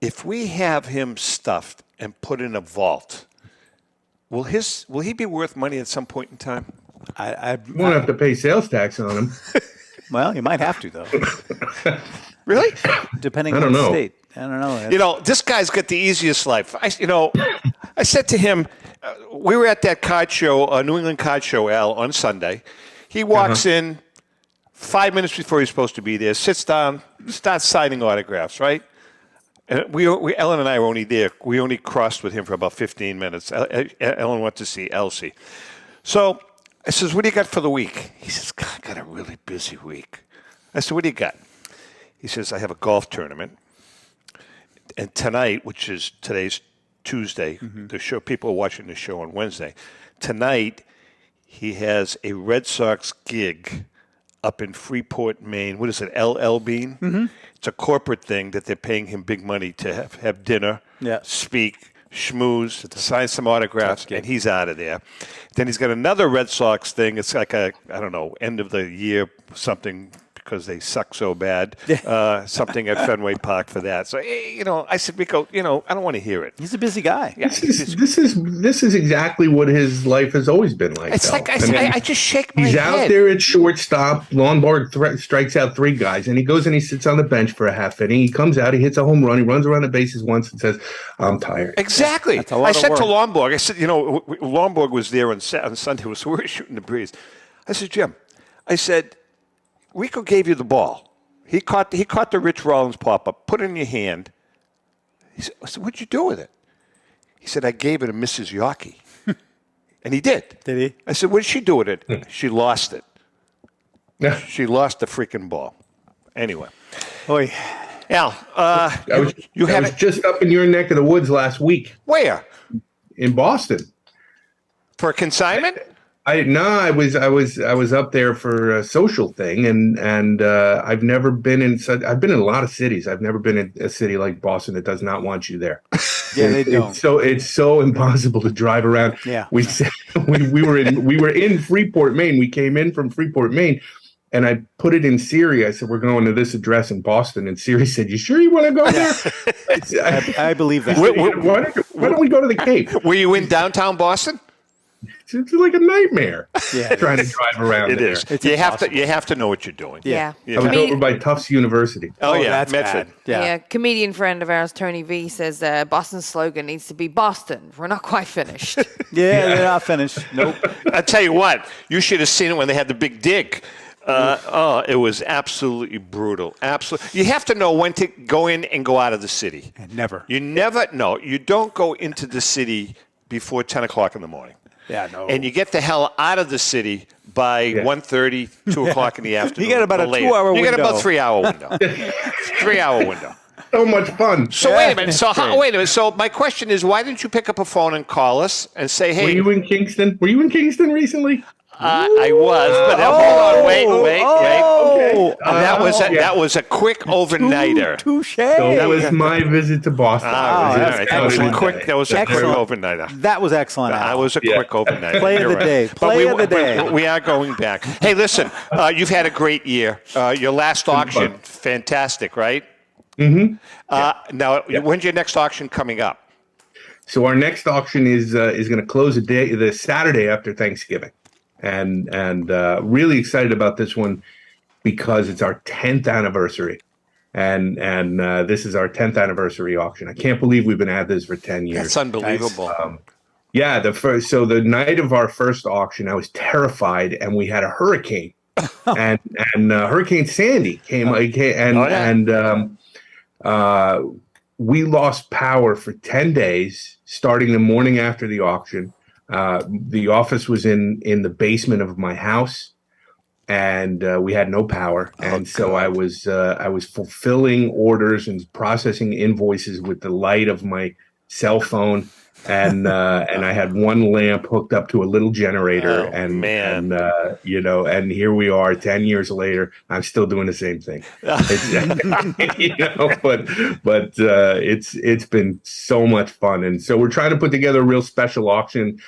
if we have him stuffed and put in a vault, will he be worth money at some point in time? I won't have to pay sales tax on him. Well, you might have to, though. Really? Depending on the state. I don't know. You know, this guy's got the easiest life. I said to him, we were at that card show, New England Card Show, Al, on Sunday. He walks in 5 minutes before he's supposed to be there, sits down, starts signing autographs, right? And Ellen and I were only there. We only crossed with him for about 15 minutes. Ellen went to see Elsie. So I says, what do you got for the week? He says, God, I got a really busy week. I said, what do you got? He says, I have a golf tournament. And tonight, which is today's Tuesday, the show, people are watching the show on Wednesday. Tonight, he has a Red Sox gig up in Freeport, Maine. What is it, LL Bean? It's a corporate thing that they're paying him big money to have dinner, speak, schmooze, to sign some autographs, and he's out of there. Then he's got another Red Sox thing. It's like end of the year something, because they suck so bad, something at Fenway Park for that. So, I said, Rico, I don't want to hear it. He's a busy guy. Yeah, this is exactly what his life has always been like. It's like I just shake my head. He's out there at shortstop. Lonborg strikes out 3 guys, and he goes and he sits on the bench for a half inning. He comes out, he hits a home run, he runs around the bases once and says, I'm tired. Exactly. I said to Lonborg, I said, Lonborg was there on Sunday, so we were shooting the breeze. I said, Jim, Rico gave you the ball. He caught the Rich Rollins pop-up, put it in your hand. I said, what'd you do with it? He said, I gave it to Mrs. Yockey. And he did. Did he? I said, what did she do with it? She lost it. She lost the freaking ball. Anyway. Oy. Al, I was just up in your neck of the woods last week. Where? In Boston. For a consignment? I was up there for a social thing, and I've never been in. I've been in a lot of cities. I've never been in a city like Boston that does not want you there. Yeah, they don't. It's so impossible to drive around. Yeah, we were in Freeport, Maine. We came in from Freeport, Maine, and I put it in Siri. I said, "We're going to this address in Boston," and Siri said, "You sure you want to go there?" I believe that. Why don't we go to the Cape? Were you in downtown Boston? It's like a nightmare. Yeah, trying to drive around. It is. You have to know what you're doing. Yeah. I was over by Tufts University. Oh yeah, that's Medford. bad. Yeah. Comedian friend of ours, Tony V, says Boston's slogan needs to be Boston. We're not quite finished. They're not finished. Nope. I tell you what, you should have seen it when they had the big dig. It was absolutely brutal. Absolutely. You have to know when to go in and go out of the city. Never. You never know. You don't go into the city before 10 o'clock in the morning. Yeah, no. And you get the hell out of the city by 1:30, 2 o'clock in the afternoon. You got about a 2-hour window. You got about a 3-hour window. 3-hour window. So much fun. So wait a minute. So my question is, why didn't you pick up a phone and call us and say, hey. Were you in Kingston? Were you in Kingston recently? I was, but hold on, wait. Okay. That was a quick overnighter. Touche. So that was my visit to Boston. That was a quick overnighter. That was excellent. That was a quick overnighter. Play of the day. Play of the day. We are going back. Hey, listen, you've had a great year. Your last auction, fantastic, right? Mm-hmm. Now, when's your next auction coming up? So our next auction is going to close the Saturday after Thanksgiving. And really excited about this one because it's our 10th anniversary, and this is our 10th anniversary auction. I can't believe we've been at this for 10 years. That's unbelievable. The night of our first auction, I was terrified, and we had a hurricane, and Hurricane Sandy came, we lost power for 10 days, starting the morning after the auction. The office was in the basement of my house, and we had no power. And so I was fulfilling orders and processing invoices with the light of my cell phone. And I had one lamp hooked up to a little generator, and and here we are 10 years later. I'm still doing the same thing. But it's been so much fun, and so we're trying to put together a real special auction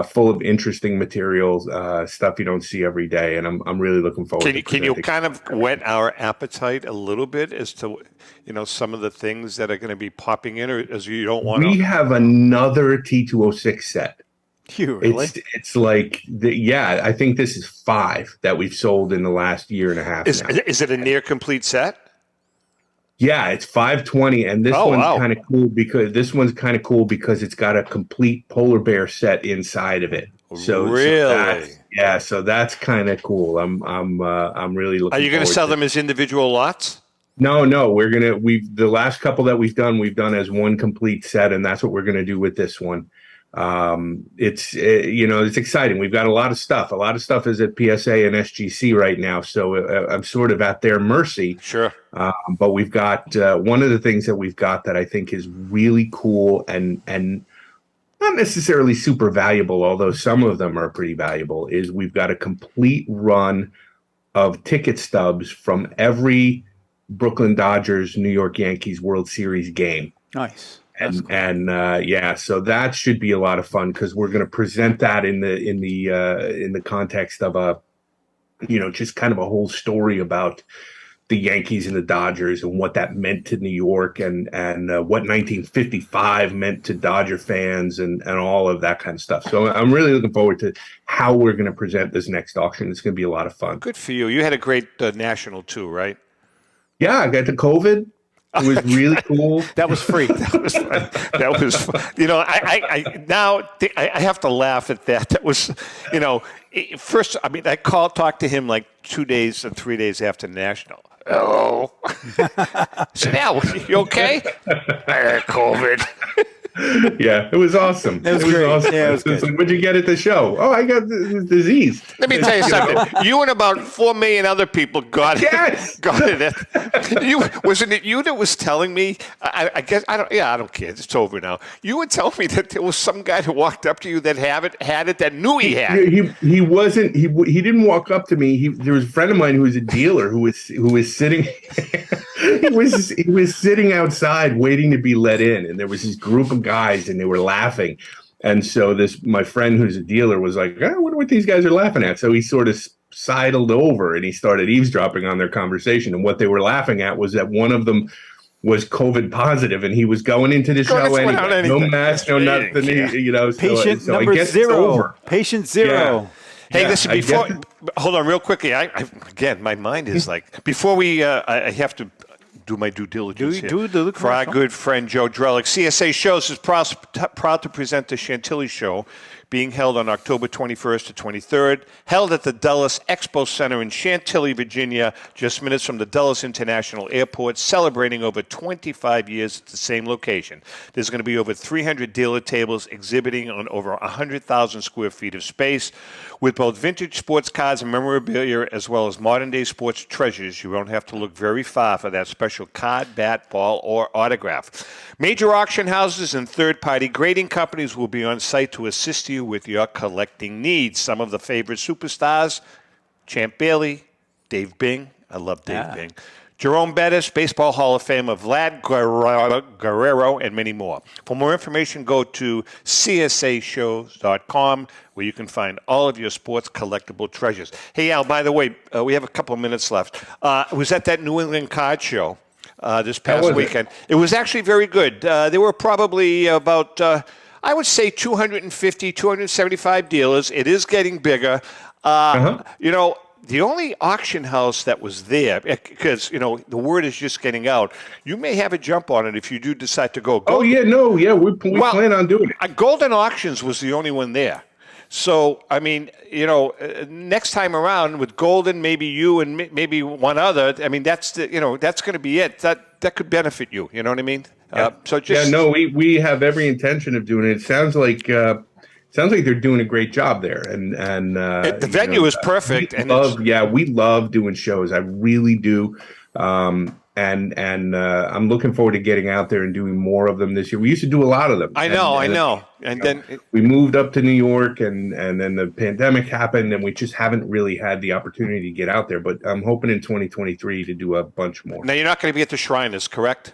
full of interesting materials, stuff you don't see every day, and I'm really looking forward to it. Can you kind of whet our appetite a little bit as to some of the things that are going to be popping in, or as you don't want to? We have another T206 set. You really? It's like I think this is 5 that we've sold in the last year and a half. Is it a near complete set? Yeah, it's 520, and this one's kind of cool because it's got a complete polar bear set inside of it. So so that's kind of cool. I'm really looking. Are you going to sell them as individual lots? No, the last couple that we've done as one complete set, and that's what we're gonna do with this one. It's exciting. We've got a lot of stuff. A lot of stuff is at PSA and SGC right now, so I'm sort of at their mercy. Sure. But we've got one of the things that we've got that I think is really cool and not necessarily super valuable, although some of them are pretty valuable, is we've got a complete run of ticket stubs from every Brooklyn Dodgers, New York Yankees World Series game. Nice. So that should be a lot of fun because we're going to present that in the context of just kind of a whole story about the Yankees and the Dodgers and what that meant to New York and what 1955 meant to Dodger fans and all of that kind of stuff. So I'm really looking forward to how we're going to present this next auction. It's going to be a lot of fun. Good for you. You had a great national too, right? Yeah, I got the COVID. It was really cool. That was free. That was fun. I have to laugh at that. That was, first, I talked to him like 2 days and 3 days after National. Hello. So now, you okay? I had COVID. Yeah, it was awesome. It was great. Awesome. Yeah, it was good. Like, what'd you get at the show? Oh, I got this disease. Let me tell you something. You and about 4 million other people got it. Wasn't it you that was telling me? I guess I don't care. It's over now. You would tell me that there was some guy that walked up to you that had it that knew he had it. He wasn't. He didn't walk up to me. There was a friend of mine who was a dealer who was sitting. he was sitting outside waiting to be let in, and there was this group of guys, and they were laughing. And so my friend who's a dealer was like, I wonder what these guys are laughing at. So he sort of sidled over and he started eavesdropping on their conversation. And what they were laughing at was that one of them was COVID positive, and he was going into the show anyway. No mask, no nothing. Patient so number I guess 0. Patient 0. Yeah. Hey, listen, hold on real quickly. Again, my mind is like, before we, I have to do my due diligence here. For our good friend Joe Drellick, CSA Shows is proud to present the Chantilly Show, being held on October 21st to 23rd, held at the Dulles Expo Center in Chantilly, Virginia, just minutes from the Dulles International Airport, celebrating over 25 years at the same location. There's going to be over 300 dealer tables exhibiting on over 100,000 square feet of space, with both vintage sports cards and memorabilia, as well as modern-day sports treasures. You won't have to look very far for that special card, bat, ball, or autograph. Major auction houses and third-party grading companies will be on site to assist you with your collecting needs. Some of the favorite superstars: Champ Bailey, Dave Bing. I love Dave Bing. Jerome Bettis, Baseball Hall of Famer Vlad Guerrero, and many more. For more information, go to csashows.com, where you can find all of your sports collectible treasures. Hey, Al, by the way, we have a couple of minutes left. I was at that New England Card Show this past weekend. It was actually very good. There were probably about, I would say, 250, 275 dealers. It is getting bigger. The only auction house that was there, because, the word is just getting out, you may have a jump on it if you do decide to go. We plan on doing it. Golden Auctions was the only one there. So, next time around with Golden, maybe you and maybe one other, that's that's going to be it. That could benefit you. You know what I mean? Yeah. We have every intention of doing it. It sounds like sounds like they're doing a great job there. And the venue is perfect. We love doing shows. I really do. And I'm looking forward to getting out there and doing more of them this year. We used to do a lot of them. I know. And then we moved up to New York, and then the pandemic happened, and we just haven't really had the opportunity to get out there. But I'm hoping in 2023 to do a bunch more. Now, you're not going to be at the Shriners, correct?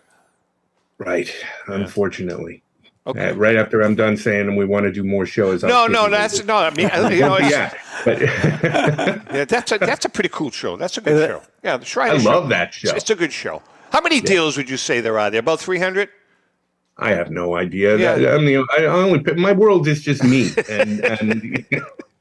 Right. Unfortunately. Okay. Right after I'm done saying we want to do more shows. I mean, but yeah, that's a pretty cool show. That's a good show. Yeah, the Shriners. I love that show. It's a good show. How many deals would you say there are there? About 300? I have no idea. Yeah. I only my world is just me, and I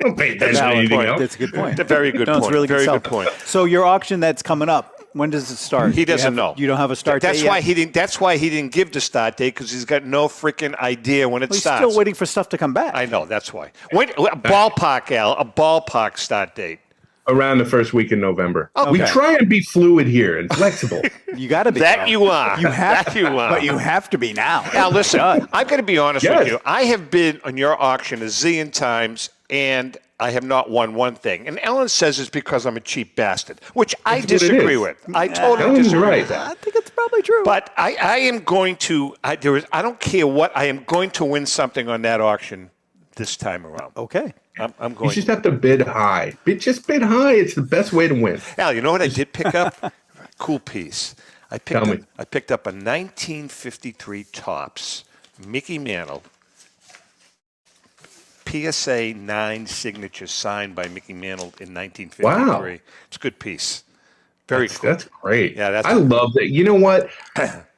don't pay attention to anything else. That's a good point. A very good point. It's really very good good point. So your auction that's coming up, when does it start? He doesn't know. You don't have a start That's date why yet? he didn't. That's why he didn't give the start date, because he's got no freaking idea when it He's starts. still waiting for stuff to come back. I know. That's why. When, a ballpark start date. Around the first week in November. Okay. We try and be fluid here and flexible. You got to be. That you are. You have that you are. But you have to be now. Now, listen, I'm going to be honest Yes. with you. I have been on your auction a zillion times, and I have not won one thing. And Ellen says it's because I'm a cheap bastard, which I That's what it disagree is. with. I totally Ellen's disagree right. with that. I think it's probably true. But I am going to. I don't care what. I am going to win something on that auction this time around. Okay. I'm going. You just have to bid high. Just bid high. It's the best way to win. Al, you know what I did pick up? Cool piece. I Tell me. picked up a 1953 Topps Mickey Mantle PSA 9 signature signed by Mickey Mantle in 1953. Wow. It's a good piece. Very cool. That's great. Yeah, I love that. You know what?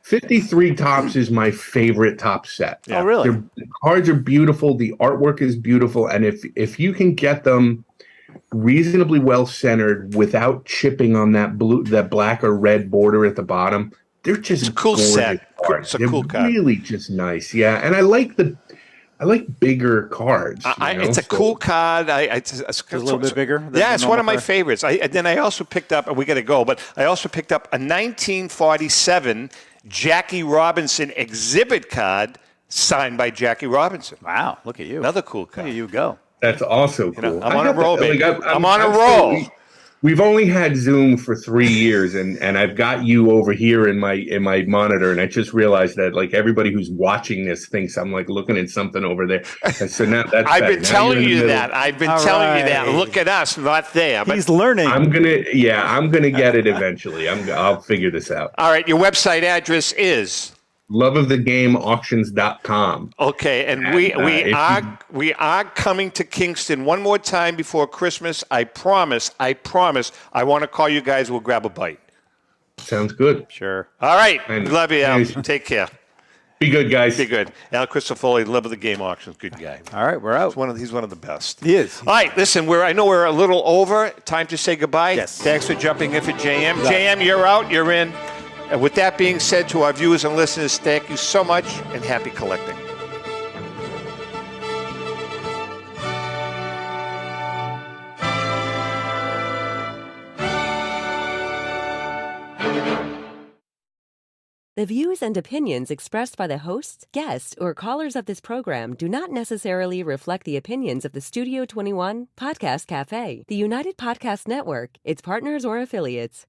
53 Topps is my favorite top set. Oh, really? The cards are beautiful. The artwork is beautiful. And if you can get them reasonably well centered without chipping on that black or red border at the bottom, they're just It's a cool gorgeous set. cards. It's a They're cool card. really just nice. Yeah. And I like bigger cards. It's a cool card. It's a little bit bigger than Yeah, the it's one of normal my card? favorites. Then I also picked up, and we got to go, but I also picked up a 1947 Jackie Robinson exhibit card signed by Jackie Robinson. Wow, look at you. Another cool card. Look at you go. That's also cool. I'm on a roll, baby. I'm on a roll. We've only had Zoom for 3 years, and I've got you over here in my monitor, and I just realized that like everybody who's watching this thinks I'm like looking at something over there. And so now that's I've better. been Now telling you're in the you middle. that. I've been All telling you that. right. Look at us, not there. But He's learning. I'm gonna get it eventually. I'll figure this out. all right, your website address is. Loveofthegameauctions.com. Okay, and we are coming to Kingston one more time before Christmas. I promise. I want to call you guys. We'll grab a bite. Sounds good. Sure. All right. And- Love you, Al. Nice. Take care. Be good, guys. Be good. Al Christofoli, Love of the Game Auctions. Good guy. All right, we're out. He's one of the best. He is. All right, listen, I know we're a little over. Time to say goodbye. Yes. Thanks for jumping in for JM. JM, you're out. You're in. And with that being said, to our viewers and listeners, thank you so much and happy collecting. The views and opinions expressed by the hosts, guests, or callers of this program do not necessarily reflect the opinions of the Studio 21 Podcast Cafe, the United Podcast Network, its partners, or affiliates.